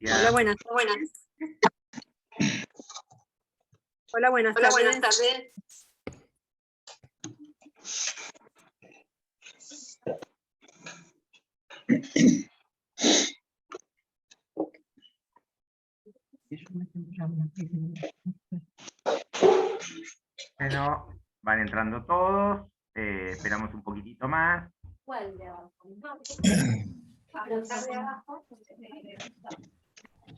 Hola, buenas. Hola, buenas tardes. Buenas tardes. Bueno, van entrando todos, esperamos un poquitito más. ¿Cuál de abajo? Apuntar de abajo.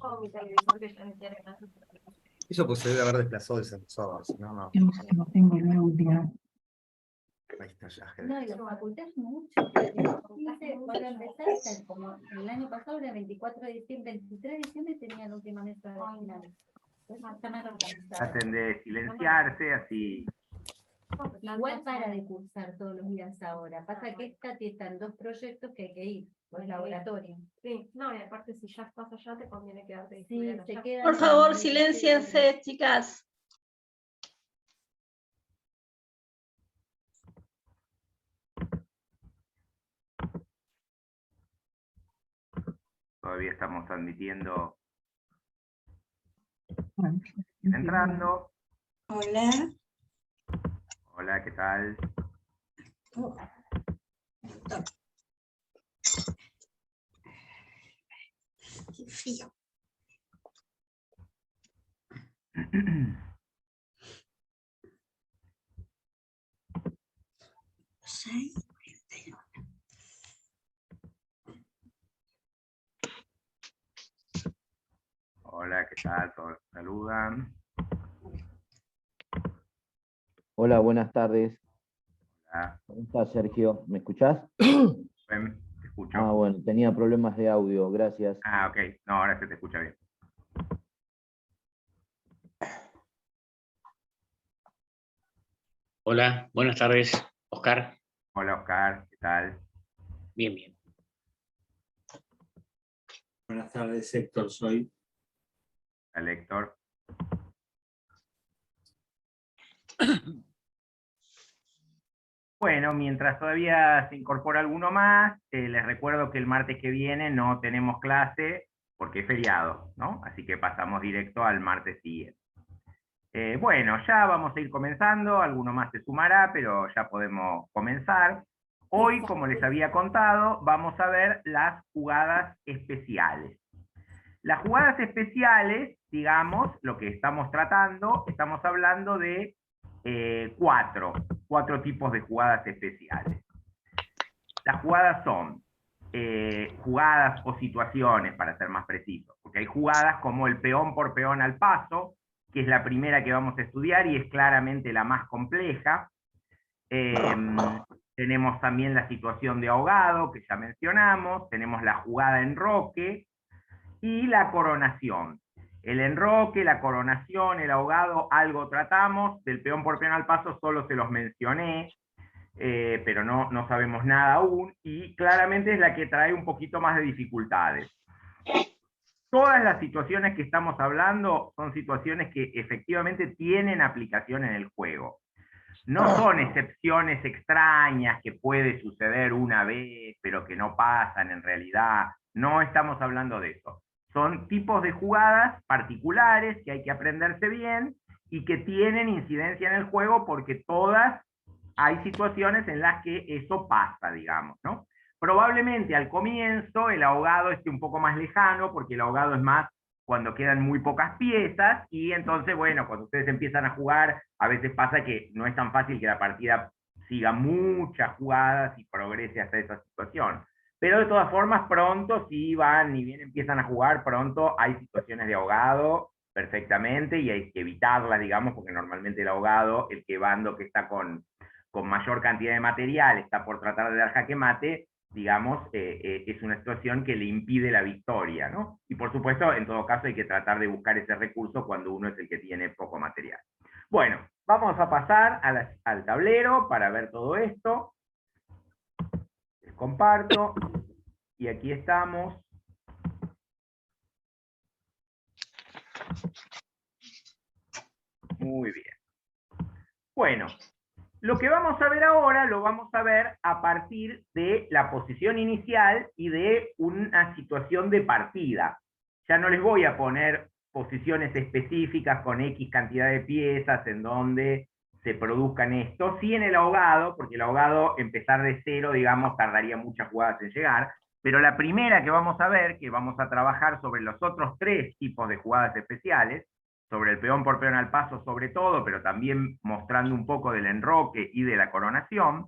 Oh, mi televisor que ya no tiene más. Eso pues se debe haber desplazado el sensor, si no, no. No tengo el audio. Ahí está ya. No, y lo facultás mucho. Dice, para empezar, como el año pasado, el 24 de diciembre, 23 de diciembre tenía la última mesa de finales. Traten de silenciarse, así. Igual para de cursar todos los días ahora. Pasa que esta están dos proyectos que hay que ir, los laboratorios. Sí, no, y aparte si ya estás allá te conviene quedarte y Sí, estudiar se allá. quedan. Por favor, silénciense, chicas. Todavía estamos transmitiendo, Bueno, entrando. Hola. Hola, ¿qué tal? Qué frío. Hola, ¿qué tal? Todos saludan. Hola, buenas tardes. Hola, ¿Cómo estás, Sergio? ¿Me escuchás? te escucho. Ah, bueno, tenía problemas de audio, gracias. Ah, ok. No, ahora se te escucha bien. Hola, buenas tardes, Oscar. Hola, Oscar, ¿qué tal? Bien, bien. Buenas tardes, Héctor, soy. Hola, Héctor. Bueno, mientras todavía se incorpora alguno más, les recuerdo que el martes que viene no tenemos clase porque es feriado, ¿no? Así que pasamos directo al martes siguiente. Bueno, ya vamos a ir comenzando, alguno más se sumará, pero ya podemos comenzar. Hoy, como les había contado, vamos a ver las jugadas especiales. Las jugadas especiales, digamos, lo que estamos tratando, estamos hablando de cuatro tipos de jugadas especiales. Las jugadas son jugadas o situaciones, para ser más preciso, porque hay jugadas como el peón por peón al paso, que es la primera que vamos a estudiar y es claramente la más compleja. Tenemos también la situación de ahogado, que ya mencionamos, tenemos la jugada enroque y la coronación. El enroque, la coronación, el ahogado, algo tratamos, del peón por peón al paso solo se los mencioné, pero no sabemos nada aún, y claramente es la que trae un poquito más de dificultades. Todas las situaciones que estamos hablando son situaciones que efectivamente tienen aplicación en el juego. No son excepciones extrañas que puede suceder una vez, pero que no pasan en realidad. No estamos hablando de eso. Son tipos de jugadas particulares que hay que aprenderse bien y que tienen incidencia en el juego porque todas hay situaciones en las que eso pasa, digamos, ¿no? Probablemente al comienzo el ahogado esté un poco más lejano, porque el ahogado es más cuando quedan muy pocas piezas, y entonces, bueno, cuando ustedes empiezan a jugar, a veces pasa que no es tan fácil que la partida siga muchas jugadas y progrese hasta esa situación. Pero de todas formas, pronto, si van, ni bien empiezan a jugar, pronto hay situaciones de ahogado perfectamente, y hay que evitarlas, digamos, porque normalmente el ahogado, el que bando que está con mayor cantidad de material, está por tratar de dar jaque mate, digamos, es una situación que le impide la victoria, ¿no? Y por supuesto, en todo caso, hay que tratar de buscar ese recurso cuando uno es el que tiene poco material. Bueno, vamos a pasar al tablero para ver todo esto. Les comparto. Y aquí estamos. Muy bien. Bueno, lo que vamos a ver ahora lo vamos a ver a partir de la posición inicial y de una situación de partida. ya no les voy a poner posiciones específicas con X cantidad de piezas en donde se produzcan esto, sí en el ahogado, porque el ahogado empezar de cero, digamos, tardaría muchas jugadas en llegar, pero la primera que vamos a ver, que vamos a trabajar sobre los otros 3 tipos de jugadas especiales, sobre el peón por peón al paso sobre todo, pero también mostrando un poco del enroque y de la coronación,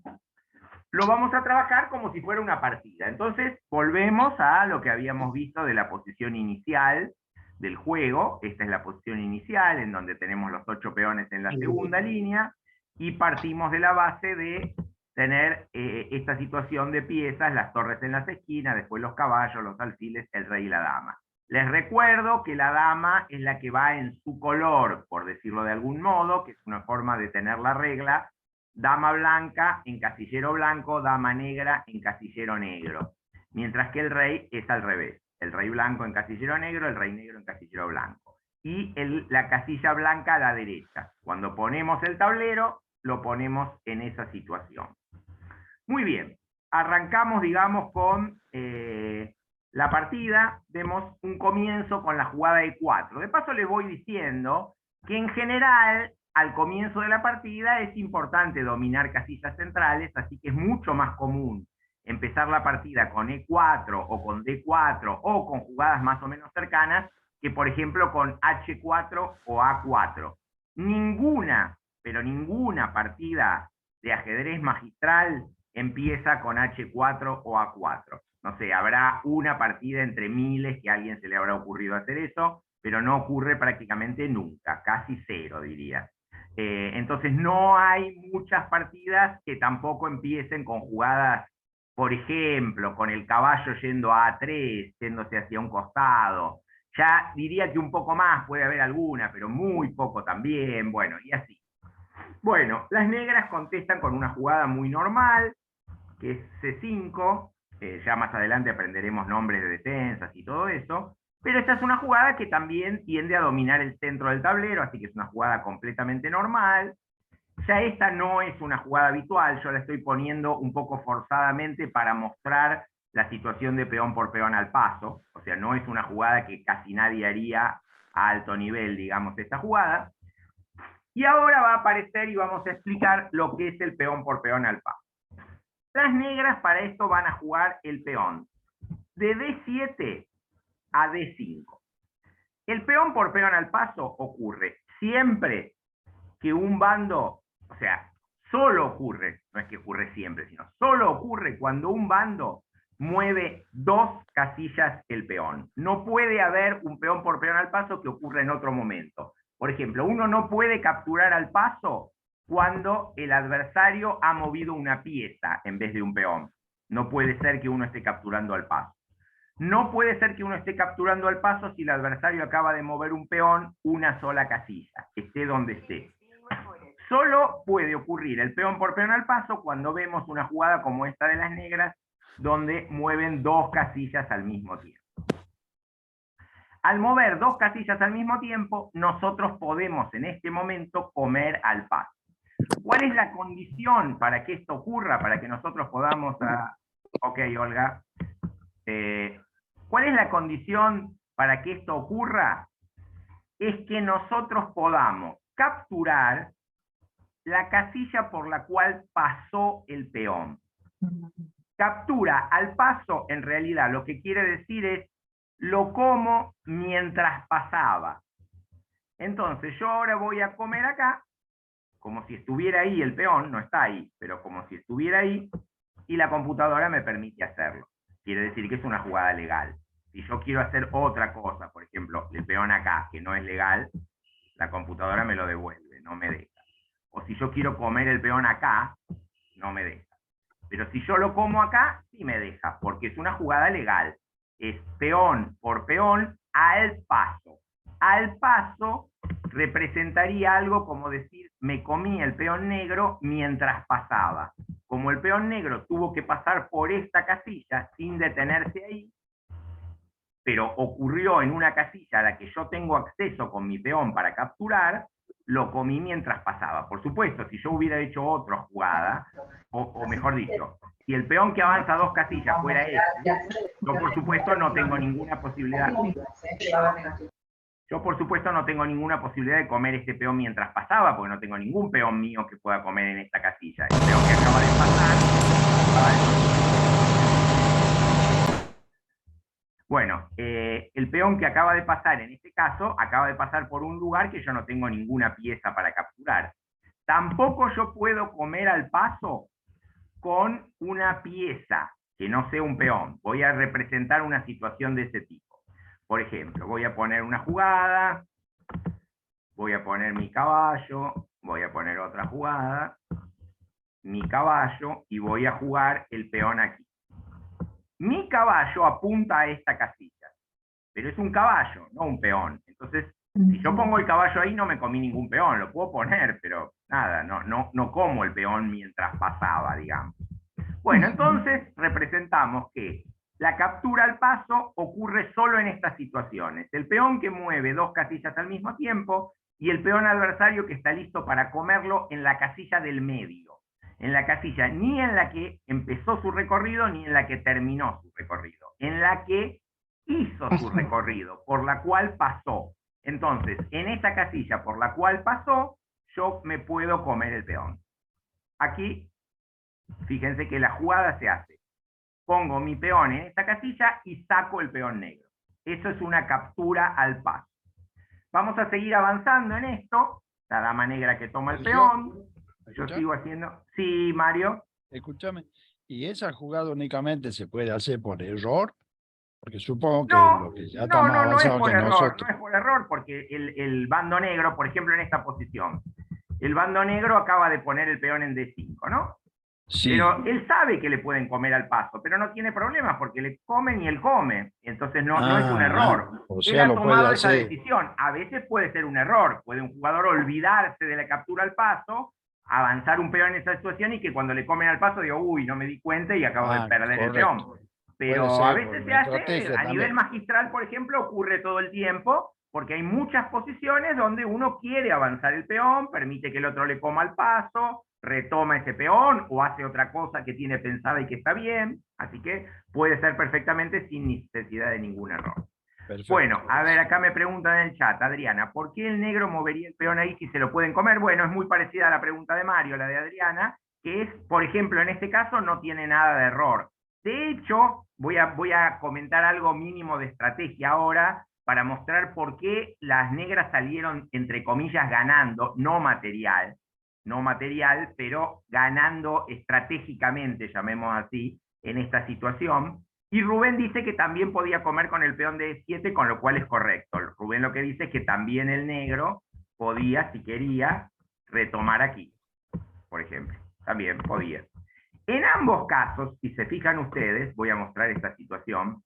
lo vamos a trabajar como si fuera una partida. Entonces, volvemos a lo que habíamos visto de la posición inicial del juego. Esta es la posición inicial, en donde tenemos los 8 peones en la segunda línea, y partimos de la base de tener esta situación de piezas, las torres en las esquinas, después los caballos, los alfiles, el rey y la dama. Les recuerdo que la dama es la que va en su color, por decirlo de algún modo, que es una forma de tener la regla: dama blanca en casillero blanco, dama negra en casillero negro. Mientras que el rey es al revés: el rey blanco en casillero negro, el rey negro en casillero blanco. Y la casilla blanca a la derecha. Cuando ponemos el tablero, lo ponemos en esa situación. Muy bien, arrancamos, digamos, con la partida. Vemos un comienzo con la jugada de 4. De paso les voy diciendo que en general, al comienzo de la partida es importante dominar casillas centrales, así que es mucho más común empezar la partida con E4 o con D4 o con jugadas más o menos cercanas que, por ejemplo, con H4 o A4. Ninguna, pero ninguna partida de ajedrez magistral empieza con H4 o A4. No sé, habrá una partida entre miles que a alguien se le habrá ocurrido hacer eso, pero no ocurre prácticamente nunca, casi cero diría. Entonces no hay muchas partidas que tampoco empiecen con jugadas, por ejemplo, con el caballo yendo a A3, yéndose hacia un costado. Ya diría que un poco más puede haber alguna, pero muy poco también, bueno, y así. Bueno, las negras contestan con una jugada muy normal, que es C5, ya más adelante aprenderemos nombres de defensas y todo eso, pero esta es una jugada que también tiende a dominar el centro del tablero, así que es una jugada completamente normal. Ya esta no es una jugada habitual, yo la estoy poniendo un poco forzadamente para mostrar la situación de peón por peón al paso, o sea, no es una jugada que casi nadie haría a alto nivel, digamos, esta jugada. Y ahora va a aparecer y vamos a explicar lo que es el peón por peón al paso. Las negras para esto van a jugar el peón de D7 a D5. El peón por peón al paso ocurre siempre que un bando, o sea, solo ocurre, no es que ocurre siempre, sino solo ocurre cuando un bando mueve 2 casillas el peón. No puede haber un peón por peón al paso que ocurra en otro momento. Por ejemplo, uno no puede capturar al paso cuando el adversario ha movido una pieza en vez de un peón. No puede ser que uno esté capturando al paso. No puede ser que uno esté capturando al paso si el adversario acaba de mover un peón una sola casilla, esté donde esté. Solo puede ocurrir el peón por peón al paso cuando vemos una jugada como esta de las negras, donde mueven 2 casillas al mismo tiempo. Al mover 2 casillas al mismo tiempo, nosotros podemos en este momento comer al paso. ¿Cuál es la condición para que esto ocurra? Para que nosotros podamos... Ok, Olga. ¿Cuál es la condición para que esto ocurra? Es que nosotros podamos capturar la casilla por la cual pasó el peón. Captura al paso, en realidad, lo que quiere decir es, lo como mientras pasaba. Entonces, yo ahora voy a comer acá, como si estuviera ahí el peón, no está ahí, pero como si estuviera ahí, y la computadora me permite hacerlo. Quiere decir que es una jugada legal. Si yo quiero hacer otra cosa, por ejemplo, el peón acá, que no es legal, la computadora me lo devuelve, no me deja. O si yo quiero comer el peón acá, no me deja. Pero si yo lo como acá, sí me deja, porque es una jugada legal. Es peón por peón al paso. Al paso representaría algo como decir, me comí el peón negro mientras pasaba. Como el peón negro tuvo que pasar por esta casilla sin detenerse ahí, pero ocurrió en una casilla a la que yo tengo acceso con mi peón para capturar, lo comí mientras pasaba. Por supuesto, si yo hubiera hecho otra jugada, o mejor dicho, si el peón que avanza 2 casillas fuera ese, yo por supuesto no tengo ninguna posibilidad. Yo por supuesto no tengo ninguna posibilidad de comer este peón mientras pasaba, porque no tengo ningún peón mío que pueda comer en esta casilla. El peón que acaba de pasar. Bueno, el peón que acaba de pasar, en este caso, acaba de pasar por un lugar que yo no tengo ninguna pieza para capturar. Tampoco yo puedo comer al paso con una pieza que no sea un peón. Voy a representar una situación de ese tipo. Por ejemplo, voy a poner una jugada, voy a poner mi caballo, voy a poner otra jugada, mi caballo, y voy a jugar el peón aquí. Mi caballo apunta a esta casilla, pero es un caballo, no un peón. Entonces, si yo pongo el caballo ahí, no me comí ningún peón, lo puedo poner, pero nada, no como el peón mientras pasaba, digamos. Bueno, entonces representamos que la captura al paso ocurre solo en estas situaciones. El peón que mueve 2 casillas al mismo tiempo y el peón adversario que está listo para comerlo en la casilla del medio. En la casilla ni en la que empezó su recorrido ni en la que terminó su recorrido. En la que hizo su recorrido, por la cual pasó. Entonces, en esa casilla por la cual pasó, yo me puedo comer el peón. Aquí, fíjense que la jugada se hace. Pongo mi peón en esta casilla y saco el peón negro. Eso es una captura al paso. Vamos a seguir avanzando en esto. La dama negra que toma el peón. Yo sigo haciendo... Sí, Mario. Escúchame, ¿y esa jugada únicamente se puede hacer por error? Porque supongo que No, lo que ya está más no es avanzado por que error, nosotros. no es por error, porque el bando negro, por ejemplo, en esta posición, el bando negro acaba de poner el peón en D5, ¿no? Sí. Pero él sabe que le pueden comer al paso, pero no tiene problemas, porque le comen y él come, entonces no es un error. O Él sea, ha lo puede tomado esa hacer. decisión. A veces puede ser un error, puede un jugador olvidarse de la captura al paso, avanzar un peón en esa situación y que cuando le comen al paso digo, uy, no me di cuenta y acabo de perder el peón. Pero Puede ser a por veces se una hace, estrategia a nivel también. magistral, por ejemplo, ocurre todo el tiempo, porque hay muchas posiciones donde uno quiere avanzar el peón, permite que el otro le coma al paso, retoma ese peón o hace otra cosa que tiene pensada y que está bien, así que puede ser perfectamente sin necesidad de ningún error. Perfecto. Bueno, a ver, acá me preguntan en el chat, Adriana, ¿por qué el negro movería el peón ahí si se lo pueden comer? Bueno, es muy parecida a la pregunta de Mario, la de Adriana, que es, por ejemplo, en este caso no tiene nada de error. De hecho, voy a comentar algo mínimo de estrategia ahora para mostrar por qué las negras salieron, entre comillas, ganando, no material, pero ganando estratégicamente, llamemos así, en esta situación. Y Rubén dice que también podía comer con el peón de E7, con lo cual es correcto. Rubén lo que dice es que también el negro podía, si quería, retomar aquí, por ejemplo. También podía. En ambos casos, si se fijan ustedes, voy a mostrar esta situación,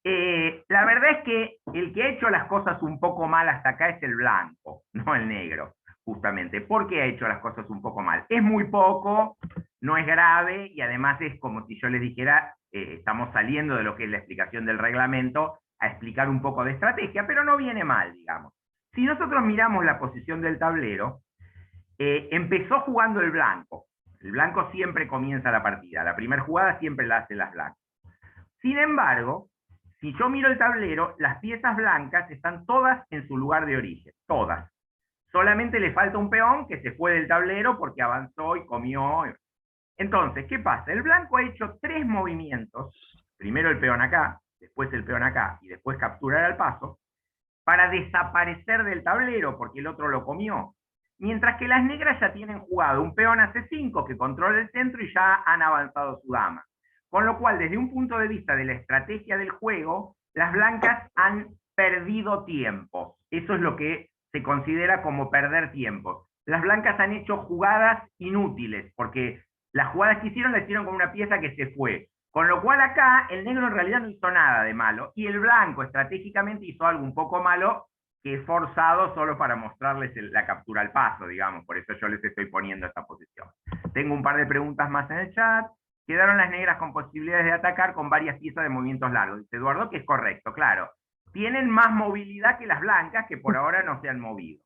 la verdad es que el que ha hecho las cosas un poco mal hasta acá es el blanco, no el negro, justamente. ¿Por qué ha hecho las cosas un poco mal? Es muy poco, no es grave, y además es como si yo les dijera, estamos saliendo de lo que es la explicación del reglamento, a explicar un poco de estrategia, pero no viene mal, digamos. Si nosotros miramos la posición del tablero, empezó jugando el blanco. El blanco siempre comienza la partida, la primera jugada siempre la hacen las blancas. Sin embargo, si yo miro el tablero, las piezas blancas están todas en su lugar de origen, todas. Solamente le falta un peón que se fue del tablero porque avanzó y comió. Entonces, ¿qué pasa? El blanco ha hecho 3 movimientos, primero el peón acá, después el peón acá y después capturar al paso, para desaparecer del tablero porque el otro lo comió. Mientras que las negras ya tienen jugado un peón a C5 que controla el centro y ya han avanzado su dama. Con lo cual, desde un punto de vista de la estrategia del juego, las blancas han perdido tiempo. Eso es lo que se considera como perder tiempo. Las blancas han hecho jugadas inútiles, porque las jugadas que hicieron las hicieron con una pieza que se fue. Con lo cual acá el negro en realidad no hizo nada de malo, y el blanco estratégicamente hizo algo un poco malo, que es forzado solo para mostrarles la captura al paso, digamos, por eso yo les estoy poniendo esta posición. Tengo un par de preguntas más en el chat. Quedaron las negras con posibilidades de atacar con varias piezas de movimientos largos. Dice Eduardo que es correcto, claro. Tienen más movilidad que las blancas, que por ahora no se han movido.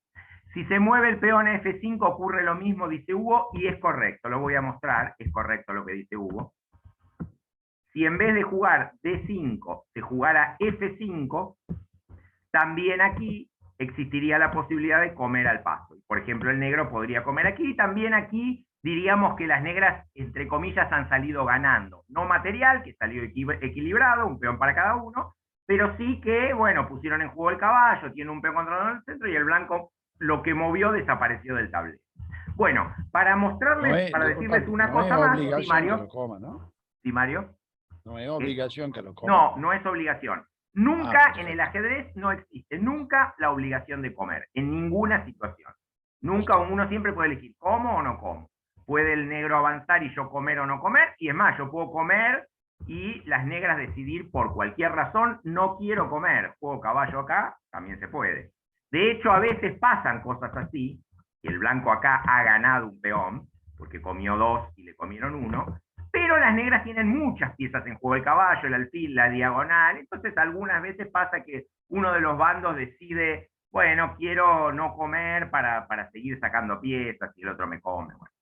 Si se mueve el peón a F5 ocurre lo mismo, dice Hugo, y es correcto, lo voy a mostrar, es correcto lo que dice Hugo. Si en vez de jugar D5 se jugara F5, también aquí existiría la posibilidad de comer al paso. Por ejemplo, el negro podría comer aquí, y también aquí diríamos que las negras, entre comillas, han salido ganando. No material, que salió equilibrado, un peón para cada uno, pero sí que, bueno, pusieron en juego el caballo, tiene un peón controlado en el centro, y el blanco lo que movió desapareció del tablero. Bueno, para mostrarles, para decirles una cosa más, sí, Mario. Que lo coma, ¿no? Sí, Mario. No es obligación que lo coma. No, no es obligación. Nunca perfecto. en el ajedrez no existe, nunca la obligación de comer, en ninguna situación. Nunca uno siempre puede elegir como o no como. Puede el negro avanzar y yo comer o no comer, y es más, yo puedo comer y las negras decidir por cualquier razón, no quiero comer, juego caballo acá, también se puede. De hecho, a veces pasan cosas así, que el blanco acá ha ganado un peón, porque comió 2 y le comieron 1, pero las negras tienen muchas piezas en juego, el caballo, el alfil, la diagonal, entonces algunas veces pasa que uno de los bandos decide, bueno, quiero no comer para seguir sacando piezas y el otro me come. Bueno.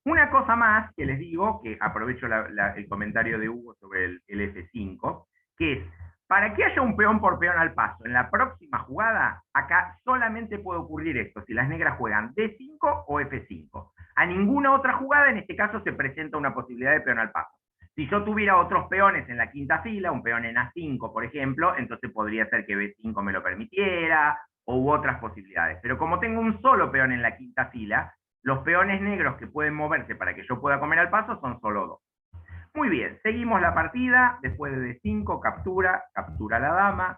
Una cosa más que les digo, que aprovecho el comentario de Hugo sobre el F5, que es, para que haya un peón por peón al paso en la próxima jugada, acá solamente puede ocurrir esto, si las negras juegan D5 o F5. A ninguna otra jugada, en este caso, se presenta una posibilidad de peón al paso. Si yo tuviera otros peones en la quinta fila, un peón en A5, por ejemplo, entonces podría ser que B5 me lo permitiera, o u otras posibilidades. Pero como tengo un solo peón en la quinta fila, los peones negros que pueden moverse para que yo pueda comer al paso son solo 2. Muy bien, seguimos la partida, después de D5, captura la dama,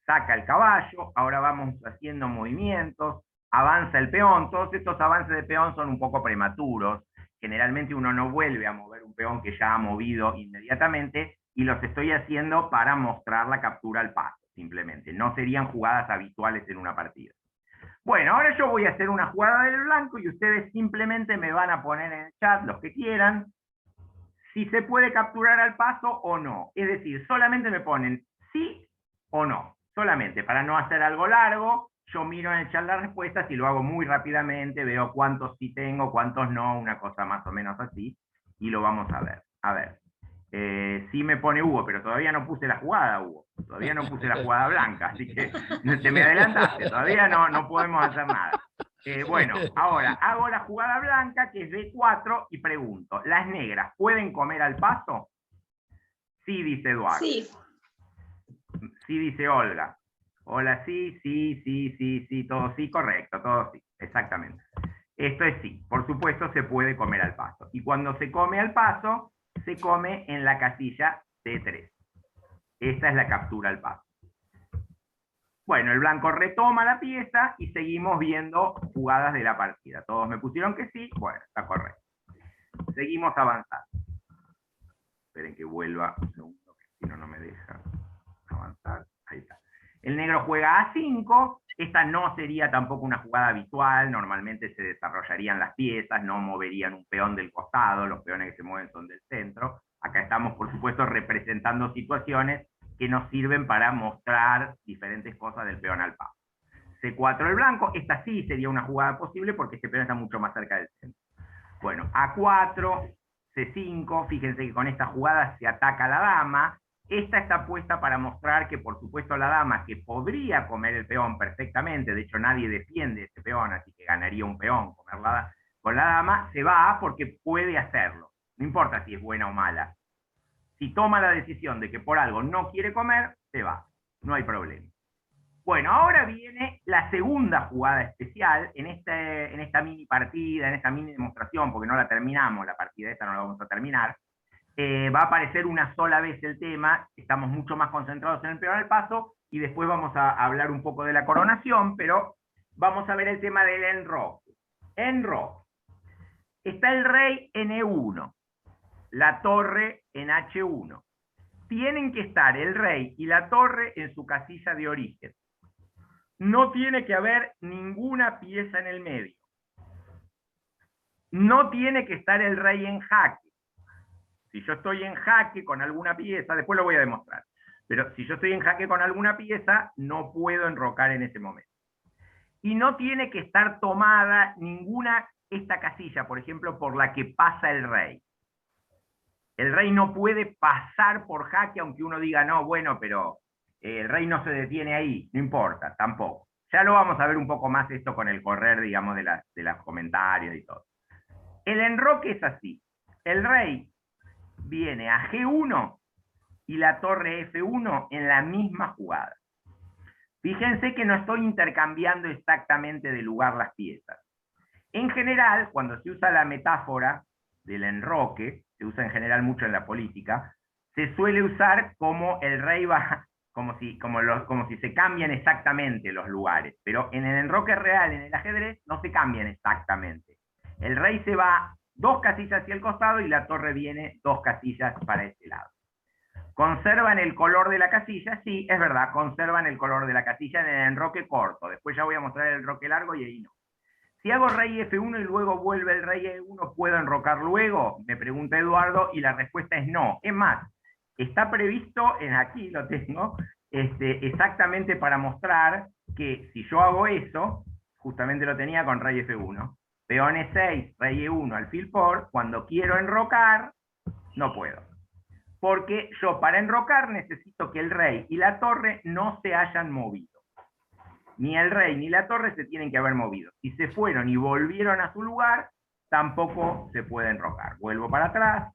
saca el caballo, ahora vamos haciendo movimientos, avanza el peón, todos estos avances de peón son un poco prematuros, generalmente uno no vuelve a mover un peón que ya ha movido inmediatamente, y los estoy haciendo para mostrar la captura al paso, simplemente, no serían jugadas habituales en una partida. Bueno, ahora yo voy a hacer una jugada del blanco, y ustedes simplemente me van a poner en el chat los que quieran, si se puede capturar al paso o no. Es decir, solamente me ponen sí o no. Solamente, para no hacer algo largo, yo miro en el chat las respuestas y lo hago muy rápidamente, veo cuántos sí tengo, cuántos no, una cosa más o menos así, y lo vamos a ver. A ver, sí me pone Hugo, pero todavía no puse la jugada, Hugo. Todavía no puse la jugada blanca, así que te me adelantaste, todavía no podemos hacer nada. Bueno, ahora hago la jugada blanca, que es D4, y pregunto, ¿las negras pueden comer al paso? Sí, dice Eduardo. Sí. Sí, dice Olga. Hola, sí, todo sí, correcto, todo sí, exactamente. Esto es sí, por supuesto se puede comer al paso. Y cuando se come al paso, se come en la casilla D3. Esta es la captura al paso. Bueno, el blanco retoma la pieza y seguimos viendo jugadas de la partida. Todos me pusieron que sí, bueno, está correcto. Seguimos avanzando. Esperen que vuelva un segundo, que si no, no me deja avanzar. Ahí está. El negro juega A5, esta no sería tampoco una jugada habitual, normalmente se desarrollarían las piezas, no moverían un peón del costado, los peones que se mueven son del centro. Acá estamos, por supuesto, representando situaciones que nos sirven para mostrar diferentes cosas del peón al paso. C4 el blanco, esta sí sería una jugada posible porque este peón está mucho más cerca del centro. Bueno, A4, C5, fíjense que con esta jugada se ataca a la dama. Esta está puesta para mostrar que, por supuesto, la dama, que podría comer el peón perfectamente, de hecho nadie defiende este peón, así que ganaría un peón comerla con la dama, se va porque puede hacerlo. No importa si es buena o mala. Si toma la decisión de que por algo no quiere comer, se va. No hay problema. Bueno, ahora viene la segunda jugada especial en esta mini partida, en esta mini demostración, porque no la terminamos, la partida esta no la vamos a terminar. Va a aparecer una sola vez el tema, estamos mucho más concentrados en el peón al paso, y después vamos a hablar un poco de la coronación, pero vamos a ver el tema del enroque. Enroque. Está el rey en E1, la torre en H1. Tienen que estar el rey y la torre en su casilla de origen. No tiene que haber ninguna pieza en el medio. No tiene que estar el rey en jaque. Si yo estoy en jaque con alguna pieza, después lo voy a demostrar, pero si yo estoy en jaque con alguna pieza, no puedo enrocar en ese momento. y no tiene que estar tomada ninguna, esta casilla, por ejemplo, por la que pasa el rey. El rey no puede pasar por jaque, aunque uno diga, no, bueno, pero el rey no se detiene ahí, no importa, tampoco. Ya lo vamos a ver un poco más esto con el correr, digamos, de los comentarios y todo. El enroque es así. El rey viene a G1 y la torre F1 en la misma jugada. Fíjense que no estoy intercambiando exactamente de lugar las piezas. En general, cuando se usa la metáfora del enroque, se usa en general mucho en la política, se suele usar como el rey va, como si se cambian exactamente los lugares, pero en el enroque real, en el ajedrez, no se cambian exactamente. El rey se va 2 casillas hacia el costado y la torre viene 2 casillas para este lado. ¿Conservan el color de la casilla? Sí, es verdad, conservan el color de la casilla en el enroque corto. Después ya voy a mostrar el enroque largo y ahí no. Si hago rey F1 y luego vuelve el rey E1, ¿puedo enrocar luego? Me pregunta Eduardo, y la respuesta es no. Es más, está previsto, aquí lo tengo, exactamente para mostrar que si yo hago eso, justamente lo tenía con rey F1, peón E6, rey E1, alfil por, cuando quiero enrocar, no puedo. Porque yo para enrocar necesito que el rey y la torre no se hayan movido. Ni el rey ni la torre se tienen que haber movido. Si se fueron y volvieron a su lugar, tampoco se puede enrocar. Vuelvo para atrás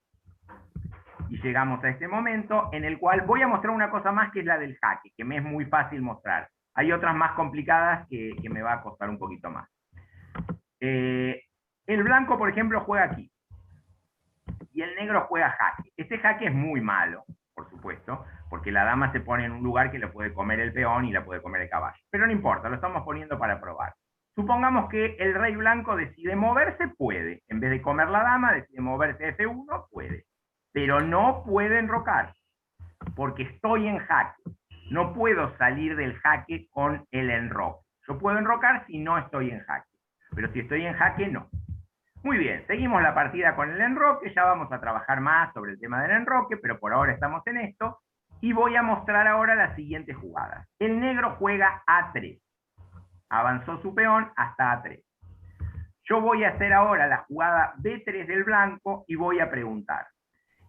y llegamos a este momento en el cual voy a mostrar una cosa más, que es la del jaque, que me es muy fácil mostrar. Hay otras más complicadas que me va a costar un poquito más. El blanco, por ejemplo, juega aquí. Y el negro juega jaque. Este jaque es muy malo, por supuesto, porque la dama se pone en un lugar que le puede comer el peón y la puede comer el caballo. Pero no importa, lo estamos poniendo para probar. Supongamos que el rey blanco decide moverse, puede. En vez de comer la dama, decide moverse F1, puede. Pero no puede enrocar, porque estoy en jaque. No puedo salir del jaque con el enroque. Yo puedo enrocar si no estoy en jaque, pero si estoy en jaque, no. Muy bien, seguimos la partida con el enroque, ya vamos a trabajar más sobre el tema del enroque, pero por ahora estamos en esto, y voy a mostrar ahora las siguientes jugadas. El negro juega A3, avanzó su peón hasta A3. Yo voy a hacer ahora la jugada B3 del blanco y voy a preguntar,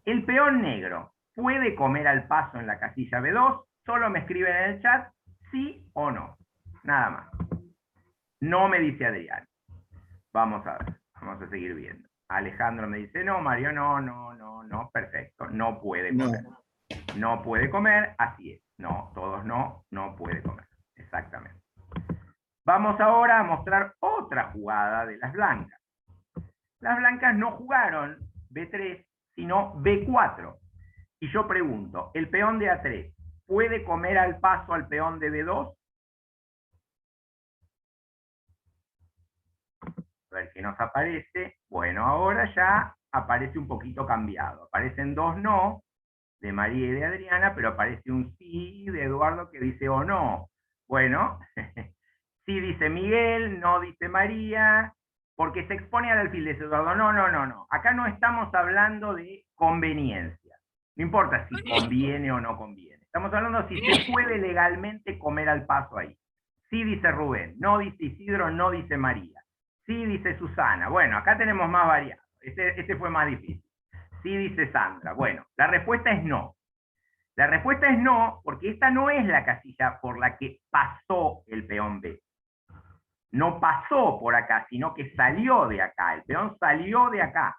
¿el peón negro puede comer al paso en la casilla B2? Solo me escriben en el chat sí o no, nada más. No me dice Adrián. Vamos a ver. Vamos a seguir viendo. Alejandro me dice, no, Mario, no, perfecto, no puede comer. No puede comer, así es. No, todos no puede comer. Exactamente. Vamos ahora a mostrar otra jugada de las blancas. Las blancas no jugaron B3, sino B4. Y yo pregunto, ¿el peón de A3 puede comer al paso al peón de B2? A ver qué nos aparece. Bueno, ahora ya aparece un poquito cambiado. Aparecen 2 no, de María y de Adriana, pero aparece un sí de Eduardo que dice o no. Bueno, sí dice Miguel, no dice María, porque se expone al alfil de Eduardo. No. Acá no estamos hablando de conveniencia. No importa si conviene o no conviene. Estamos hablando si se puede legalmente comer al paso ahí. Sí dice Rubén, no dice Isidro, no dice María. Sí dice Susana. Bueno, acá tenemos más variados. Este fue más difícil. Sí dice Sandra. Bueno, la respuesta es no. La respuesta es no, porque esta no es la casilla por la que pasó el peón B. No pasó por acá, sino que salió de acá. El peón salió de acá.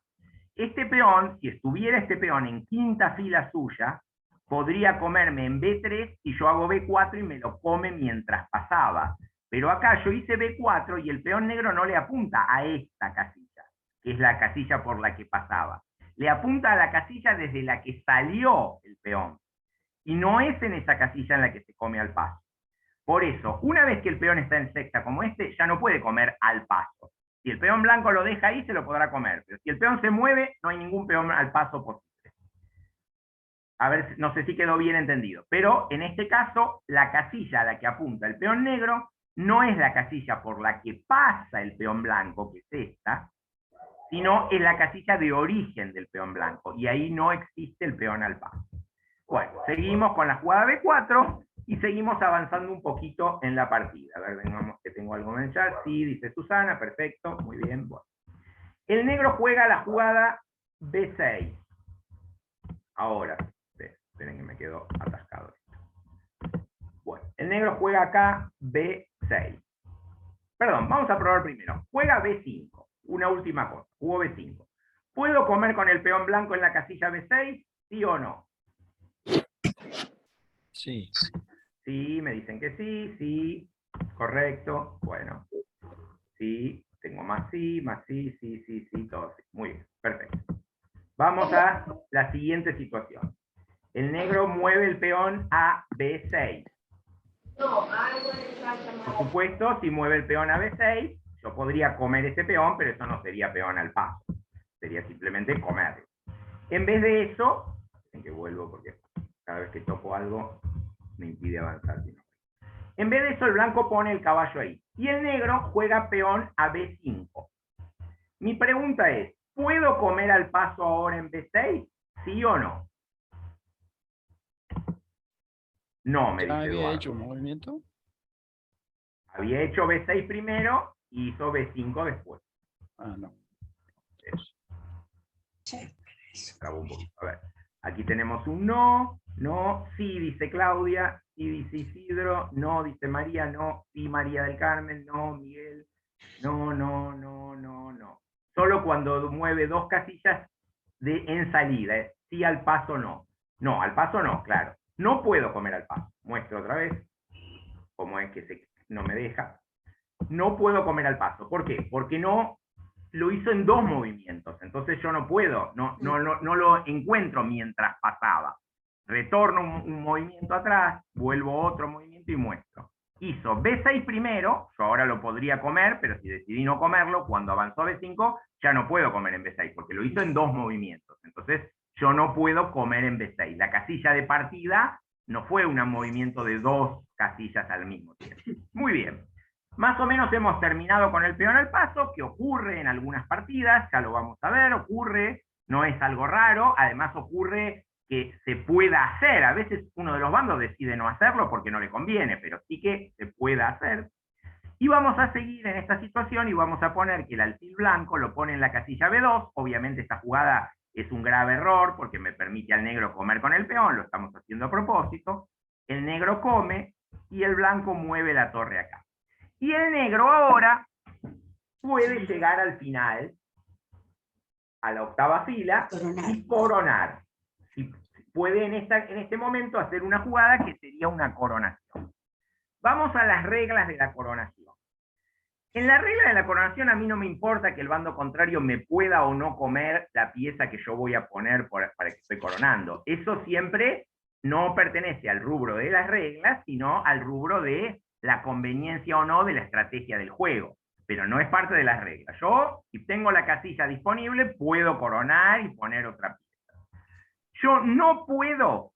Este peón, si estuviera este peón en quinta fila suya, podría comerme en B3 y yo hago B4 y me lo come mientras pasaba. Pero acá yo hice B4 y el peón negro no le apunta a esta casilla, que es la casilla por la que pasaba. Le apunta a la casilla desde la que salió el peón. Y no es en esa casilla en la que se come al paso. Por eso, una vez que el peón está en sexta como este, ya no puede comer al paso. Si el peón blanco lo deja ahí, se lo podrá comer. Pero si el peón se mueve, no hay ningún peón al paso posible. A ver, no sé si quedó bien entendido. Pero en este caso, la casilla a la que apunta el peón negro no es la casilla por la que pasa el peón blanco, que es esta, sino es la casilla de origen del peón blanco, y ahí no existe el peón al paso. Bueno, seguimos con la jugada B4, y seguimos avanzando un poquito en la partida. A ver, vengamos que tengo algo en el chat. Sí, dice Susana, perfecto, muy bien. Bueno. El negro juega la jugada B6. Ahora, esperen que me quedo atascado. Bueno, el negro juega acá B6. Perdón, vamos a probar primero. Juega B5. Una última cosa. Jugó B5. ¿Puedo comer con el peón blanco en la casilla B6? ¿Sí o no? Sí. Sí, me dicen que sí, sí. Correcto. Bueno. Sí, tengo más sí, sí, todo sí. Muy bien, perfecto. Vamos a la siguiente situación. El negro mueve el peón a B6. Por supuesto, si mueve el peón a B6, yo podría comer ese peón, pero eso no sería peón al paso. Sería simplemente comerlo. En vez de eso, en que vuelvo porque cada vez que toco algo me impide avanzar. En vez de eso, el blanco pone el caballo ahí. Y el negro juega peón a B5. Mi pregunta es, ¿puedo comer al paso ahora en B6? ¿Sí o no? No, me ¿Ya dice había Eduardo. hecho un movimiento? Había hecho B6 primero y hizo B5 después. Ah, no. Trabó un poquito. A ver, aquí tenemos un no, no, sí, dice Claudia, sí, dice Isidro, no, dice María, no, sí, María del Carmen, no, Miguel, no, no, no, no, no. Solo cuando mueve dos casillas en salida, sí al paso no. No, al paso no, claro. No puedo comer al paso. Muestro otra vez cómo es que no me deja. No puedo comer al paso. ¿Por qué? Porque no lo hizo en dos movimientos. Entonces yo no puedo, no lo encuentro mientras pasaba. Retorno un movimiento atrás, vuelvo otro movimiento y muestro. Hizo B6 primero, yo ahora lo podría comer, pero si decidí no comerlo, cuando avanzó B5, ya no puedo comer en B6, porque lo hizo en dos movimientos. Entonces yo no puedo comer en B6. La casilla de partida no fue un movimiento de dos casillas al mismo tiempo. Muy bien. Más o menos hemos terminado con el peón al paso, que ocurre en algunas partidas, ya lo vamos a ver, ocurre, no es algo raro, además ocurre que se pueda hacer. A veces uno de los bandos decide no hacerlo porque no le conviene, pero sí que se pueda hacer. Y vamos a seguir en esta situación y vamos a poner que el alfil blanco lo pone en la casilla B2. Obviamente esta jugada es un grave error porque me permite al negro comer con el peón, lo estamos haciendo a propósito. El negro come y el blanco mueve la torre acá. Y el negro ahora puede llegar al final, a la octava fila, y coronar. Si puede en este momento hacer una jugada que sería una coronación. Vamos a las reglas de la coronación. En la regla de la coronación a mí no me importa que el bando contrario me pueda o no comer la pieza que yo voy a poner para que estoy coronando. Eso siempre no pertenece al rubro de las reglas, sino al rubro de la conveniencia o no de la estrategia del juego. Pero no es parte de las reglas. Yo, si tengo la casilla disponible, puedo coronar y poner otra pieza. Yo no puedo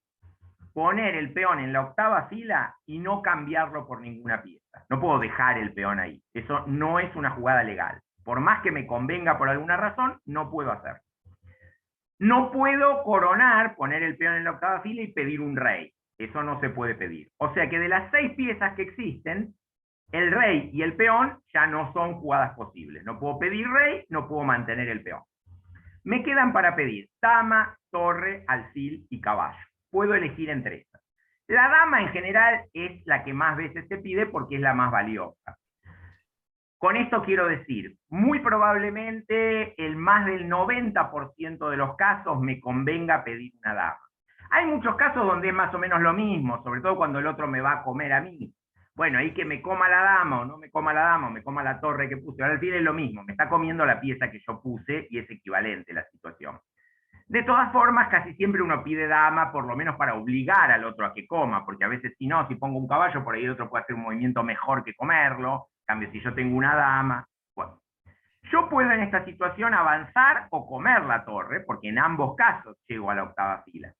poner el peón en la octava fila y no cambiarlo por ninguna pieza. No puedo dejar el peón ahí. Eso no es una jugada legal. Por más que me convenga por alguna razón, no puedo hacerlo. No puedo coronar, poner el peón en la octava fila y pedir un rey. Eso no se puede pedir. O sea que de las 6 piezas que existen, el rey y el peón ya no son jugadas posibles. No puedo pedir rey, no puedo mantener el peón. Me quedan para pedir dama, torre, alfil y caballo. Puedo elegir entre estas. La dama en general es la que más veces se pide porque es la más valiosa. Con esto quiero decir, muy probablemente el más del 90% de los casos me convenga pedir una dama. Hay muchos casos donde es más o menos lo mismo, sobre todo cuando el otro me va a comer a mí. Bueno, ahí que me coma la dama o no me coma la dama o me coma la torre que puse, ahora al fin es lo mismo, me está comiendo la pieza que yo puse y es equivalente la situación. De todas formas, casi siempre uno pide dama, por lo menos para obligar al otro a que coma, porque a veces si no, si pongo un caballo, por ahí el otro puede hacer un movimiento mejor que comerlo, en cambio si yo tengo una dama, bueno. Yo puedo en esta situación avanzar o comer la torre, porque en ambos casos llego a la octava fila.